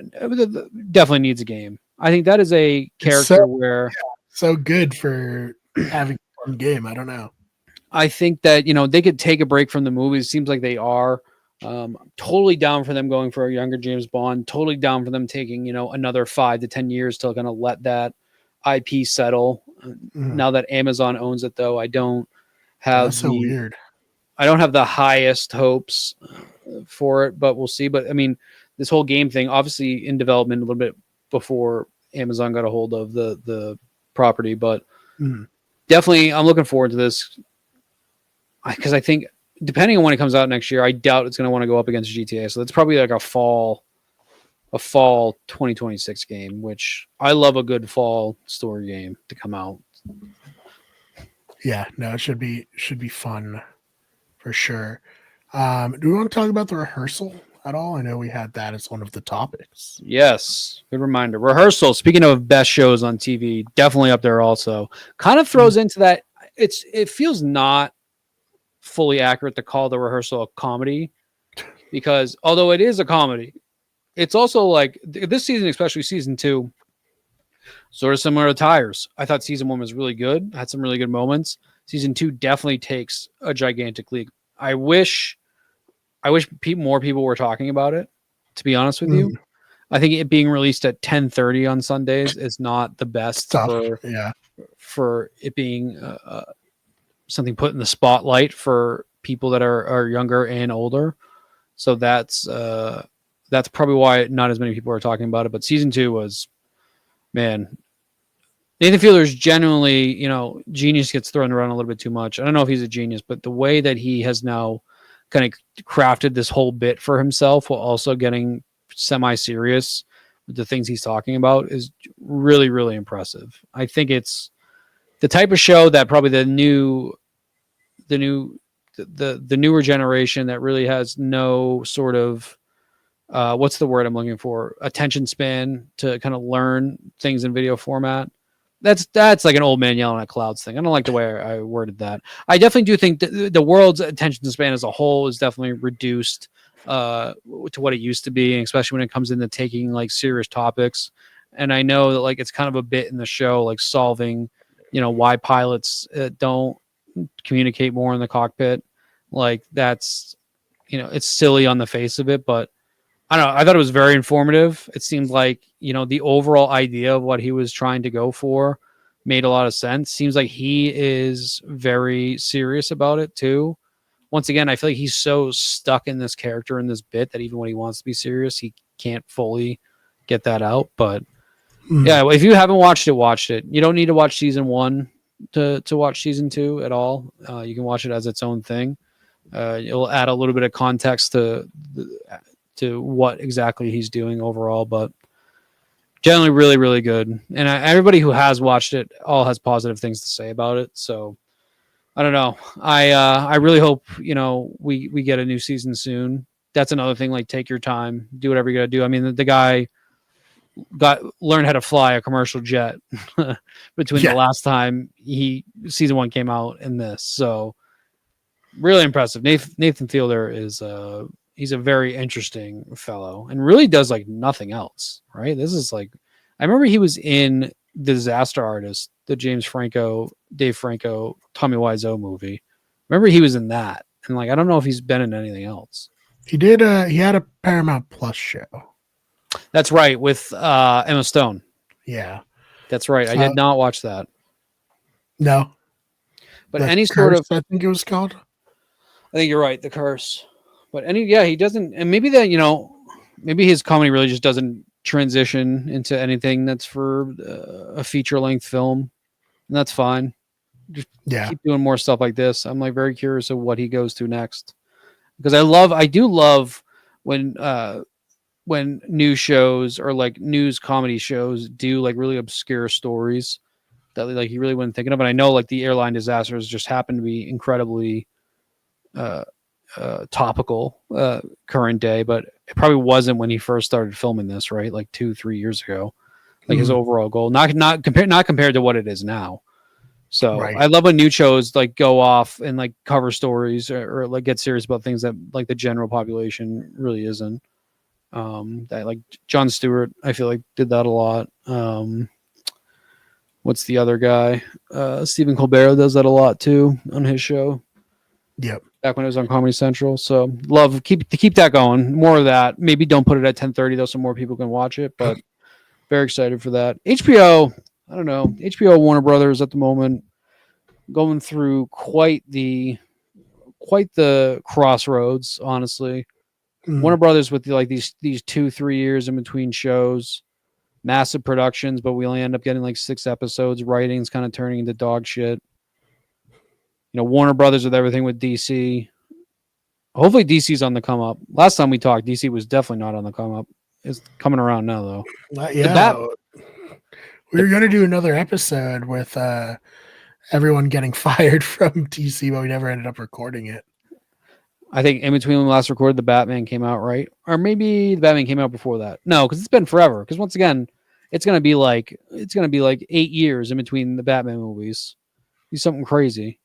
definitely needs a game. I think that is a character where so good for having a fun game. I don't know. I think that they could take a break from the movies. It seems like they are. Totally down for them going for a younger James Bond. Totally down for them taking another 5 to 10 years to kind of let that IP settle. Now that Amazon owns it, though, I don't have That's so weird. I don't have the highest hopes for it, but we'll see. But I mean, this whole game thing, obviously in development a little bit before Amazon got a hold of the property, but definitely I'm looking forward to this because I think depending on when it comes out next year, I doubt it's going to want to go up against GTA. So that's probably like a fall 2026 game, which I love a good fall story game to come out. Yeah, no, it should be fun for sure. Do we want to talk about the rehearsal at all? I know we had that as one of the topics. Yes, good reminder. Rehearsal. Speaking of best shows on TV, definitely up there. Also, kind of throws into that. It feels not fully accurate to call the rehearsal a comedy because although it is a comedy, it's also like this season, especially season 2, sort of similar to Tires. I thought season 1 was really good, had some really good moments. Season 2 definitely takes a gigantic leap. I wish more people were talking about it, to be honest with you. I think it being released at 10:30 on Sundays is not the best for it being something put in the spotlight for people that are younger and older. So that's probably why not as many people are talking about it. But season 2 was, man, Nathan Fielder's genuinely, genius gets thrown around a little bit too much. I don't know if he's a genius, but the way that he has now kind of crafted this whole bit for himself while also getting semi-serious with the things he's talking about is really, really impressive. I think it's the type of show that probably the newer generation that really has no sort of what's the word I'm looking for? Attention span to kind of learn things in video format. That's like an old man yelling at clouds thing. I don't like the way I worded that. I definitely do think the world's attention span as a whole is definitely reduced to what it used to be, especially when it comes into taking like serious topics. And I know that like it's kind of a bit in the show, like solving, why pilots don't communicate more in the cockpit. Like that's, it's silly on the face of it, but I don't know. I thought it was very informative. It seemed like, the overall idea of what he was trying to go for made a lot of sense. Seems like he is very serious about it too. Once again, I feel like he's so stuck in this character in this bit that even when he wants to be serious, he can't fully get that out. But yeah, if you haven't watched it. You don't need to watch season 1 to watch season 2 at all. You can watch it as its own thing. It'll add a little bit of context to what exactly he's doing overall, but generally really, really good. And everybody who has watched it all has positive things to say about it. So I don't know. I really hope, we get a new season soon. That's another thing. Like take your time, do whatever you got to do. I mean, the guy learned how to fly a commercial jet between the last time season 1 came out and this. So really impressive. Nathan Fielder is he's a very interesting fellow and really does like nothing else, right? This is like, I remember he was in The Disaster Artist, the Dave Franco, Tommy Wiseau movie. Remember he was in that. And like, I don't know if he's been in anything else. He did. He had a Paramount Plus show. That's right. With Emma Stone. Yeah. That's right. I did not watch that. No. But any sort of, I think it was called. I think you're right. The Curse. But he doesn't, and maybe that, maybe his comedy really just doesn't transition into anything that's for a feature length film, and that's fine. Just keep doing more stuff like this. I'm like very curious of what he goes to next, because I do love when news shows or like news comedy shows do like really obscure stories that like you really wasn't thinking of. And I know like the airline disasters just happened to be incredibly topical current day, but it probably wasn't when he first started filming this, right? Like 2-3 years ago. Like his overall goal, not compared to what it is now. So Right. I love when new shows like go off and like cover stories or like get serious about things that like the general population really isn't. That like Jon Stewart, I feel like did that a lot. What's the other guy? Stephen Colbert does that a lot too on his show. Yep. Back when it was on Comedy Central. So love keep that going. More of that. Maybe don't put it at 10:30 though, so more people can watch it. But very excited for that. HBO. I don't know. HBO Warner Brothers at the moment going through quite the crossroads. Honestly, Warner Brothers with like these 2-3 years in between shows, massive productions, but we only end up getting like 6 episodes. Writing's kind of turning into dog shit. Warner Brothers with everything with DC. Hopefully DC's on the come up. Last time we talked, DC was definitely not on the come up. It's coming around now though. Yeah. We were going to do another episode with everyone getting fired from DC, but we never ended up recording it. I think in between when we last recorded, the Batman came out, right? Or maybe the Batman came out before that. No, because it's been forever. Because once again, it's gonna be like 8 years in between the Batman movies. Be something crazy.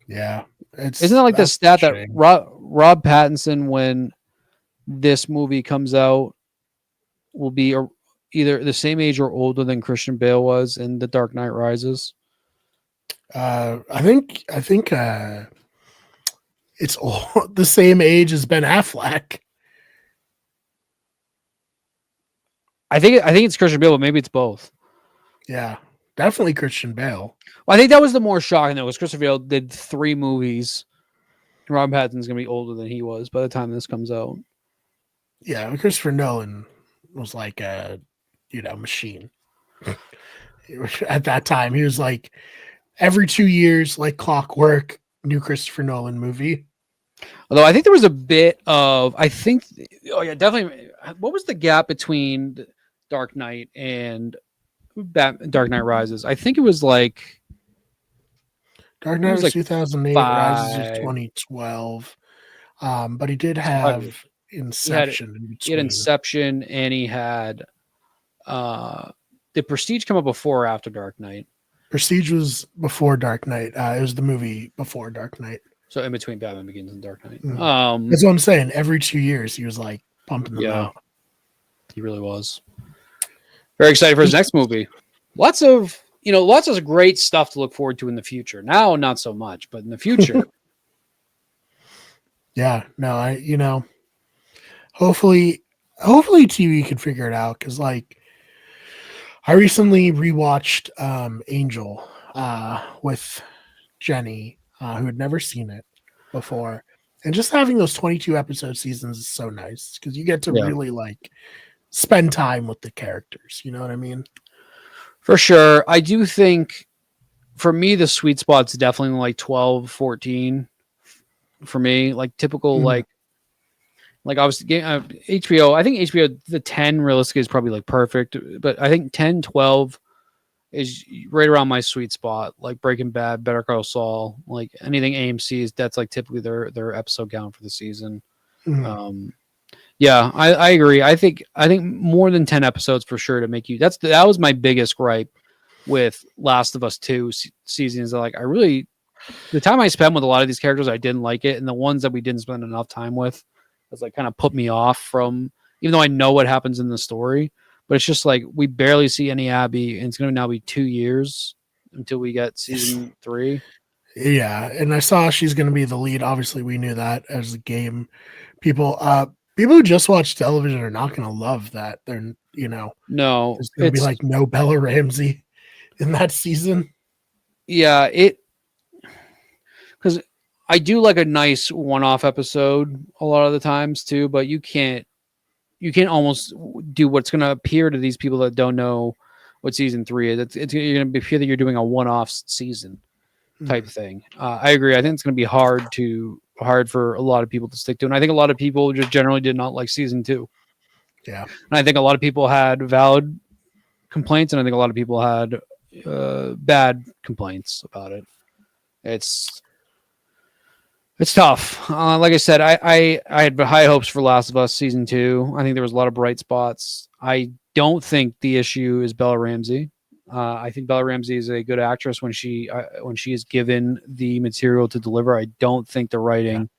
Yeah, isn't that like the stat that Rob Pattinson, when this movie comes out, will be either the same age or older than Christian Bale was in The Dark Knight Rises? I think it's all the same age as Ben Affleck. I think it's Christian Bale, but maybe it's both. Yeah, definitely Christian Bale. Well, I think that was the more shocking though, because Christian Bale did 3 movies. Rob Pattinson's gonna be older than he was by the time this comes out. Yeah, Christopher Nolan was like a machine. At that time, he was like every 2 years, like clockwork, new Christopher Nolan movie. Although I think there was a bit of, definitely. What was the gap between Dark Knight and Dark Knight Rises? I think it was like Dark Knight was like 2008, Rises was 2012. But he did have Inception. He had Inception, and he had did Prestige come up before or after Dark Knight? Prestige was before Dark Knight. It was the movie before Dark Knight. So in between Batman Begins and Dark Knight. That's what I'm saying. Every 2 years, he was like pumping them out. He really was. Very excited for his next movie. Lots of great stuff to look forward to in the future. Now, not so much, but in the future. Yeah, no, hopefully TV can figure it out, because like I recently rewatched Angel with Jenny, who had never seen it before, and just having those 22 episode seasons is so nice, because you get to really like spend time with the characters. You know what I mean? For sure. I do think for me the sweet spot's definitely like 12, 14 for me, like typical like obviously HBO. I think HBO the 10 realistically is probably like perfect, but I think 10, 12 is right around my sweet spot. Like Breaking Bad, Better Call Saul, like anything AMC is, that's like typically their episode count for the season. Yeah, I agree. I think more than 10 episodes for sure to make you. That was my biggest gripe with Last of Us 2 seasons. Like the time I spent with a lot of these characters, I didn't like it, and the ones that we didn't spend enough time with, was like kind of put me off from. Even though I know what happens in the story, but it's just like we barely see any Abby, and it's going to now be 2 years until we get season 3. Yeah, and I saw she's going to be the lead. Obviously, we knew that as a game. People who just watch television are not going to love that. They're no, there's going to be like no Bella Ramsey in that season. Yeah, because I do like a nice one-off episode a lot of the times too, but you can't almost do what's going to appear to these people that don't know what season 3 is. You're going to appear that you're doing a one-off season type thing. I agree. I think it's going to be hard for a lot of people to stick to, and I think a lot of people just generally did not like season 2. Yeah, and I think a lot of people had valid complaints, and I think a lot of people had bad complaints about it. It's It's tough. Like I said, I had high hopes for Last of Us season 2. I think there was a lot of bright spots. I don't think the issue is Bella Ramsey. I think Bella Ramsey is a good actress when she is given the material to deliver. I don't think the writing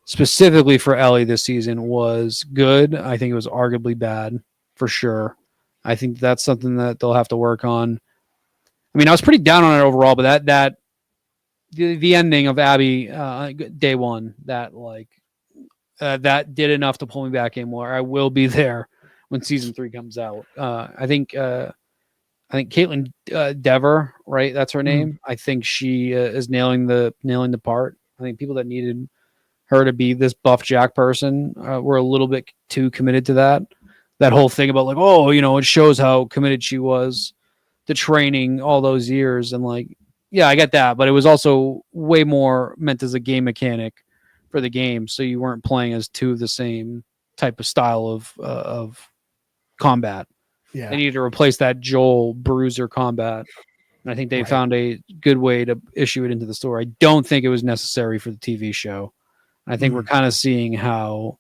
specifically for Ellie this season was good. I think it was arguably bad for sure. I think that's something that they'll have to work on. I mean, I was pretty down on it overall, but the ending of Abby day one that that did enough to pull me back in more. I will be there when season 3 comes out. I think Caitlin Dever, right? That's her name. I think she is nailing the part. I think people that needed her to be this buff Jack person were a little bit too committed to that whole thing about like, oh, it shows how committed she was to training all those years. And like, yeah, I get that, but it was also way more meant as a game mechanic for the game. So you weren't playing as two of the same type of style of combat. Yeah. They needed to replace that Joel Bruiser combat. And I think they found a good way to issue it into the story. I don't think it was necessary for the TV show. I think we're kind of seeing how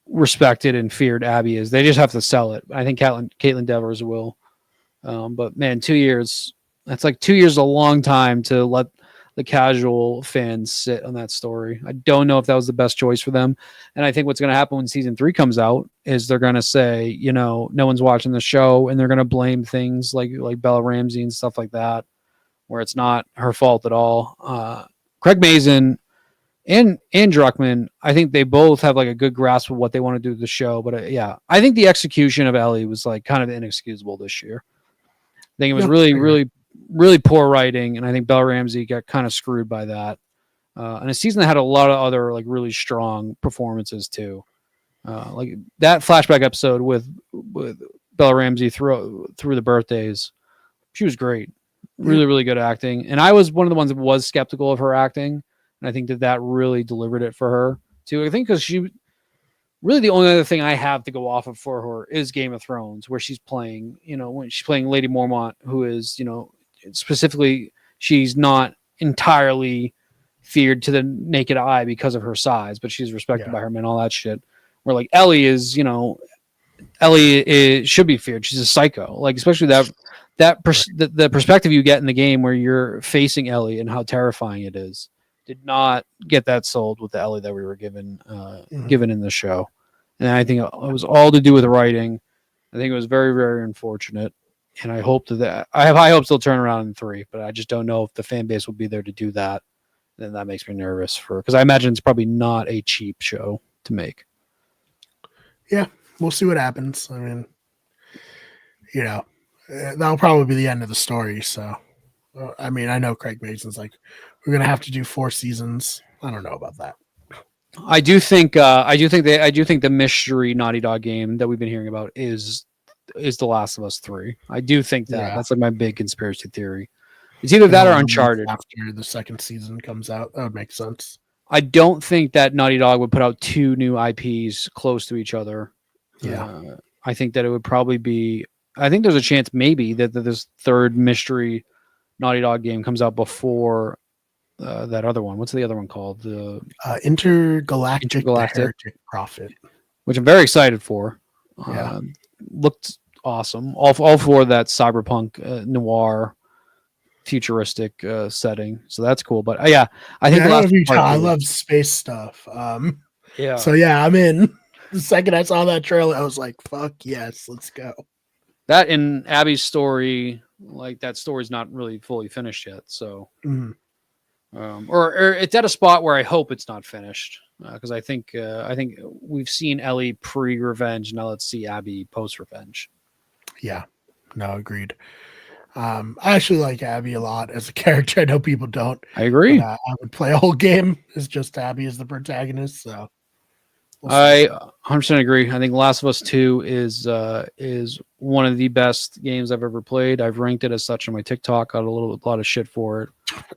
respected and feared Abby is. They just have to sell it. I think Caitlin Devers will. But man, 2 years, that's like 2 years, a long time to let the casual fans sit on that story. I don't know if that was the best choice for them. And I think what's going to happen when season 3 comes out is they're going to say, no one's watching the show, and they're going to blame things like Bella Ramsey and stuff like that, where it's not her fault at all. Craig Mazin and Druckmann, I think they both have like a good grasp of what they want to do with the show. But I think the execution of Ellie was like kind of inexcusable this year. I think it was really poor writing, and I think Bella Ramsey got kind of screwed by that. And a season that had a lot of other like really strong performances too, like that flashback episode with Bella Ramsey through the birthdays. She was great, really good acting. And I was one of the ones that was skeptical of her acting, and I think that really delivered it for her too. I think because she really the only other thing I have to go off of for her is Game of Thrones, where she's playing, when she's playing Lady Mormont, who is, specifically, she's not entirely feared to the naked eye because of her size, but she's respected by her men, all that shit. Where like Ellie is, should be feared. She's a psycho, like especially the perspective you get in the game where you're facing Ellie and how terrifying it is. Did not get that sold with the Ellie that we were given in the show. And I think it was all to do with the writing. I think it was very, very unfortunate. And I hope that I have high hopes they'll turn around in 3, but I just don't know if the fan base will be there to do that. Then that makes me nervous because I imagine it's probably not a cheap show to make. Yeah, we'll see what happens. I mean, that'll probably be the end of the story. So, I mean, I know Craig Mason's like, we're gonna have to do 4 seasons. I don't know about that. I do think the mystery Naughty Dog game that we've been hearing about is The Last of Us 3. I do think that that's like my big conspiracy theory. It's either that or Uncharted. After the second season comes out, that would make sense. I don't think that Naughty Dog would put out 2 new IPs close to each other. Yeah. I think that it would probably be. I think there's a chance maybe that this third mystery Naughty Dog game comes out before that other one. What's the other one called? The Intergalactic Heretic Prophet, which I'm very excited for. Yeah. Looked awesome. All for that cyberpunk noir futuristic setting. So that's cool. But I think I love space stuff. So I'm in. The second I saw that trailer, I was like, fuck yes, let's go. That in Abby's story, like that story's not really fully finished yet. So or it's at a spot where I hope it's not finished. Because I think we've seen Ellie pre-revenge. Now let's see Abby post-revenge. Yeah, no, agreed. I actually like Abby a lot as a character. I know people don't. I agree. I would play a whole game as just Abby as the protagonist. So I 100% agree. I think Last of Us 2 is one of the best games I've ever played. I've ranked it as such on my TikTok. Got a lot of shit for it.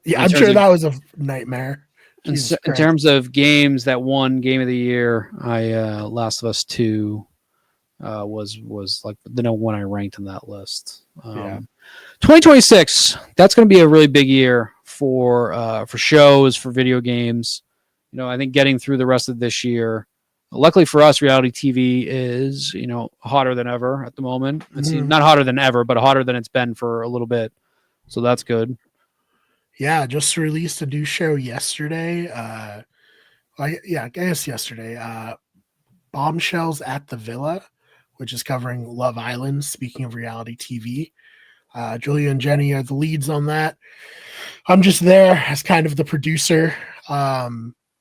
Yeah, I'm sure that was a nightmare. In terms of games that won Game of the Year, Last of Us 2 was like the number one I ranked on that list. 2026, that's going to be a really big year for shows, for video games. You know, I think getting through the rest of this year. Luckily for us, reality TV is, you know, hotter than ever at the moment. It's not hotter than ever, but hotter than it's been for a little bit. So that's good. Yeah, just released a new show yesterday. I guess yesterday. Bombshells at the Villa, which is covering Love Island. Speaking of reality TV, Julia and Jenny are the leads on that. I'm just there as kind of the producer.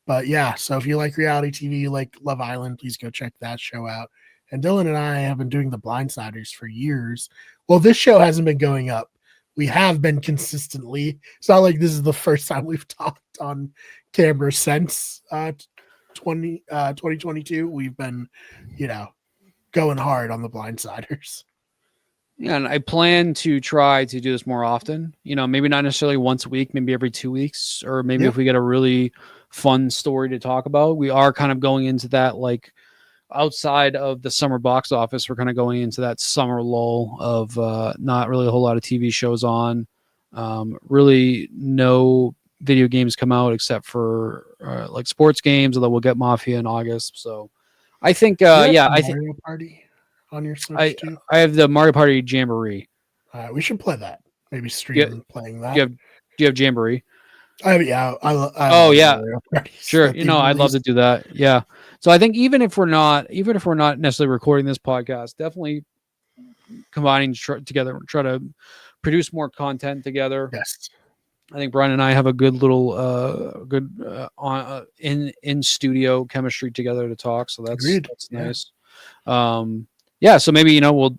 But yeah, so if you like reality TV, you like Love Island, please go check that show out. And Dylan and I have been doing the Blindsiders for years. Well, this show hasn't been going up. We have been consistently. It's not like this is the first time we've talked on camera since 2022. We've been, you know, going hard on the Blindsiders. Yeah, and I plan to try to do this more often. You know, maybe not necessarily once a week, maybe every 2 weeks, or maybe if we get a really fun story to talk about. We are kind of going into that, like, outside of the summer box office, we're kind of going into that summer lull of not really a whole lot of TV shows on. Really no video games come out except for like sports games, although we'll get Mafia in August. So I think, I think Mario Party on your Switch too. I have the Mario Party Jamboree. We should play that. Maybe stream playing that. Do you have Jamboree? Yeah. Oh yeah, sure. You know, I'd love to do that. Yeah. So I think even if we're not necessarily recording this podcast, definitely combining together, try to produce more content together. Yes. I think Brian and I have a good little in studio chemistry together to talk. So that's nice. Yeah. So maybe, you know,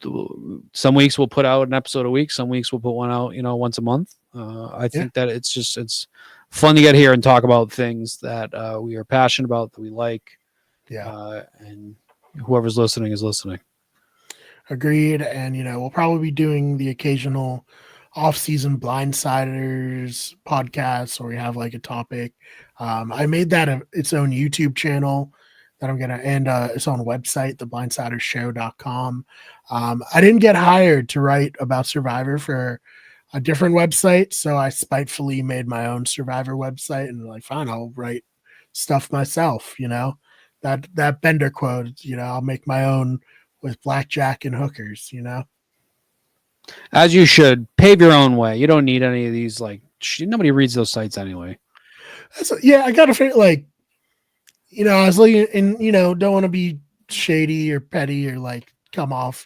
some weeks we'll put out an episode a week. Some weeks we'll put one out, you know, once a month. I think that it's fun to get here and talk about things that we are passionate about, that we like. Yeah. And whoever's listening is listening. Agreed. And, you know, we'll probably be doing the occasional off-season Blindsiders podcasts where we have like a topic. I made that its own YouTube channel that I'm gonna, and its own website, theblindsidershow.com. I didn't get hired to write about Survivor for a different website, so I spitefully made my own Survivor website, and like, fine, I'll write stuff myself. You know, that Bender quote. You know, I'll make my own with blackjack and hookers. You know. As you should. Pave your own way. You don't need any of these, like, nobody reads those sites anyway. I gotta figure, like, you know, I was looking, and, you know, don't want to be shady or petty or like come off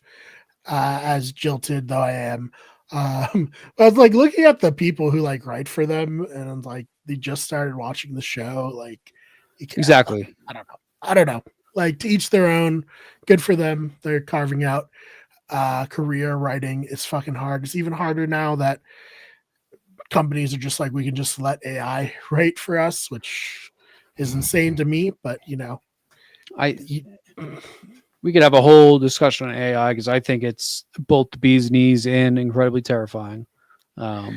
as jilted, though I am. I was like looking at the people who like write for them, and I'm like, they just started watching the show. Like, exactly. I don't know. Like, to each their own. Good for them. They're carving out career. Writing is fucking hard. It's even harder now that companies are just like, we can just let AI write for us, which is insane to me. But, you know, we could have a whole discussion on AI because I think it's both the bee's knees and incredibly terrifying. I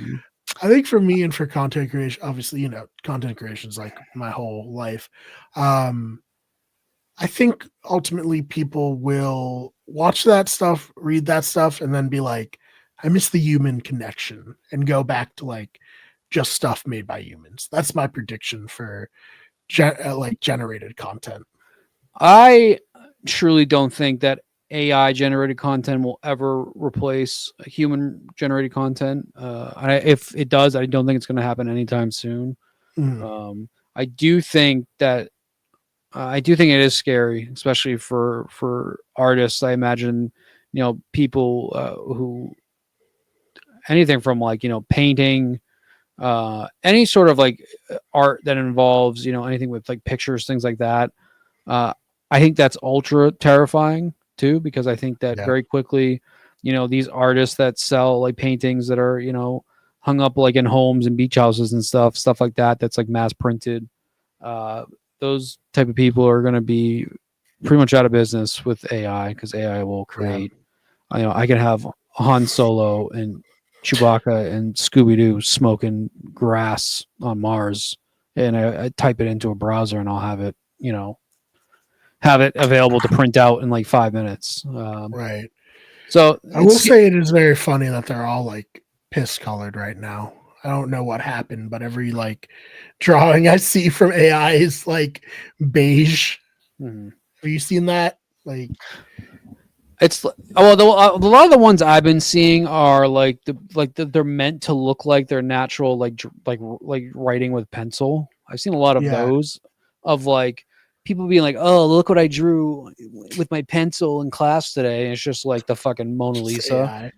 think for me and for content creation, obviously, you know, content creation is like my whole life. I think ultimately people will watch that stuff, read that stuff, and then be like, I miss the human connection, and go back to like just stuff made by humans. That's my prediction for generated content. I truly don't think that AI generated content will ever replace human generated content. If it does, I don't think it's going to happen anytime soon. I do think it is scary, especially for artists. I imagine, you know, people who anything from like, you know, painting, any sort of like art that involves, you know, anything with like pictures, things like that. I think that's ultra terrifying too, because I think that very quickly, you know, these artists that sell like paintings that are, you know, hung up like in homes and beach houses and stuff like that, that's like mass printed. Those type of people are going to be pretty much out of business with AI, because AI will create, you know, I can have Han Solo and Chewbacca and Scooby-Doo smoking grass on Mars, and I type it into a browser and I'll have it, you know, have it available to print out in like 5 minutes. Right. So I will say it is very funny that they're all like piss colored right now. I don't know what happened, but every like drawing I see from AI is like beige. Mhm. Have you seen that? Like, It's well, a lot of the ones I've been seeing are they're meant to look like they're natural, like writing with pencil. I've seen a lot of yeah, those of like people being like, "Oh, look what I drew with my pencil in class today." And it's just like the fucking Mona just Lisa. AI.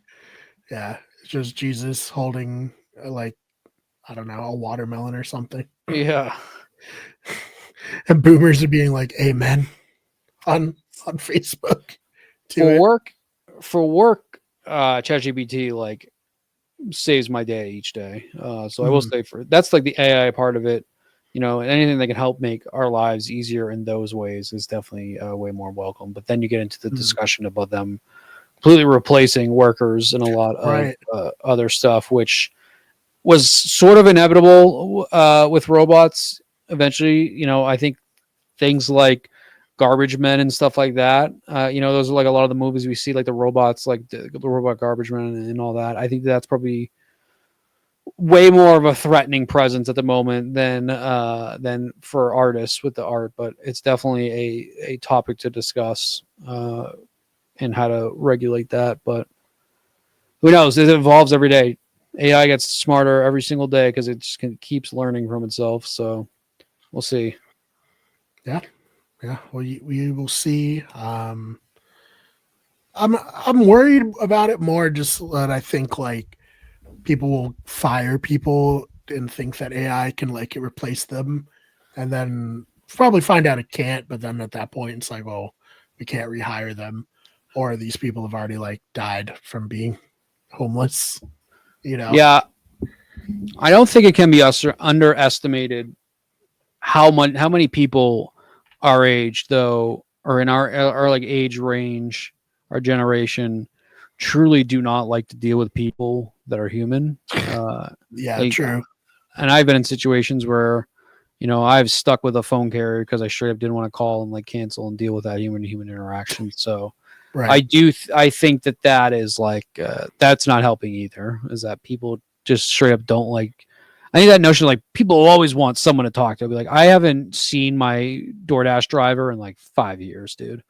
Yeah, it's just Jesus holding like I don't know a watermelon or something, Yeah. and boomers are being like, "Amen" on Facebook to For it. work, for work, ChatGPT like saves my day each day. So I will Mhm, say for that's like the AI part of it. You know, and anything that can help make our lives easier in those ways is definitely way more welcome. But then you get into the mhm. discussion about them completely replacing workers and a lot of Right. other stuff, which was sort of inevitable with robots. Eventually, you know, I think things like garbage men and stuff like that. You know, those are like a lot of the movies we see, like the robots, like the robot garbage men and all that. I think that's probably way more of a threatening presence at the moment than for artists with the art, but it's definitely a topic to discuss and how to regulate that. But who knows? It evolves every day. AI gets smarter every single day because it just keeps learning from itself. So we'll see. Yeah. Yeah. Well, we will see. I'm worried about it more. Just that I think like people will fire people and think that AI can like replace them, and then probably find out it can't. But then at that point, it's like, well, we can't rehire them, or these people have already like died from being homeless. You know? Yeah, I don't think it can be underestimated how many people our age though or in our like age range, our generation truly do not like to deal with people that are human. Yeah. Like, True. and I've been in situations where you know I've stuck with a phone carrier because I straight up didn't want to call and like cancel and deal with that human to human interaction. So Right. I think that that is like that's not helping either. Is that people just straight up don't like. I think that notion like people always want someone to talk to. I'll be like, I haven't seen my DoorDash driver in like 5 years, dude.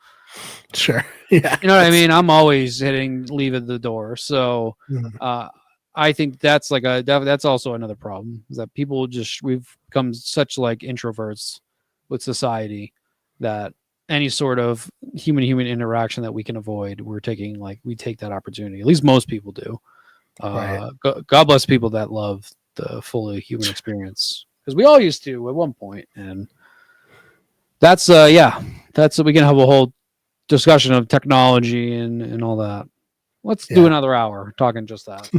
Sure. Yeah. You know what I That's. mean? I'm always hitting leave at the door. So Mhm. uh, I think that's like that's also another problem is that people just we've become such like introverts with society that any sort of human human interaction that we can avoid, we're taking like we take that opportunity. At least most people do. Right. God bless people that love the fully human experience because we all used to at one point, and that's yeah, that's we can have a whole discussion of technology and all that. Let's do Yeah. another hour talking just that.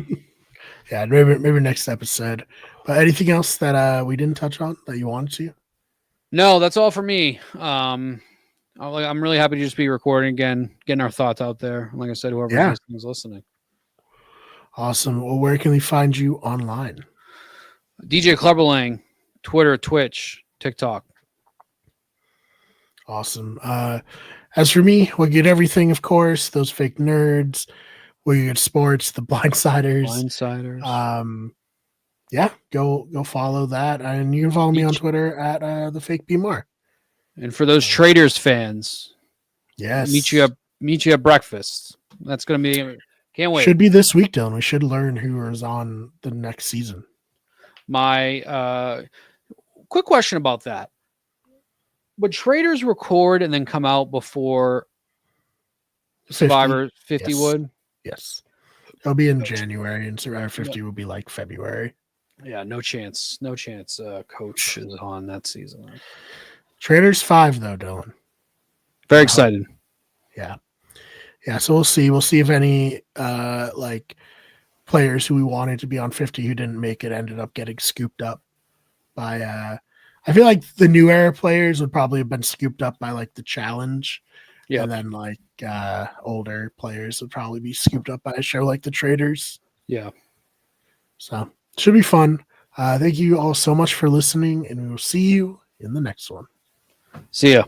Yeah. Maybe next episode. But anything else that we didn't touch on that you wanted to? No, that's all for me. I'm really happy to just be recording again, getting our thoughts out there. Like I said, whoever's Yeah. listening is listening. Awesome. Well, where can we find you online? DJ Clubberlang, Twitter, Twitch, TikTok. Awesome. As for me, we get everything, of course, those fake nerds, we get sports, the blindsiders. Blindsiders. Um, yeah, go follow that. And you can follow me on Twitter at the fake BMR. And for those Traders fans, Yes. meet you at breakfast. That's gonna be can't wait. Should be this week, Dylan. We should learn who is on the next season. My quick question about that. Would Traders record and then come out before 50. Survivor 50 Yes. would? Yes. It'll be in January and Survivor 50 will be like February. Yeah, no chance. No chance Coach is on that season. Traders 5 though, Dylan. Very excited. Yeah. Yeah, so we'll see. We'll see if any like players who we wanted to be on 50 who didn't make it ended up getting scooped up by I feel like the new era players would probably have been scooped up by like the challenge. Yeah. And then like older players would probably be scooped up by a show like the Traders. Yeah. So should be fun. Thank you all so much for listening, and we will see you in the next one. See ya.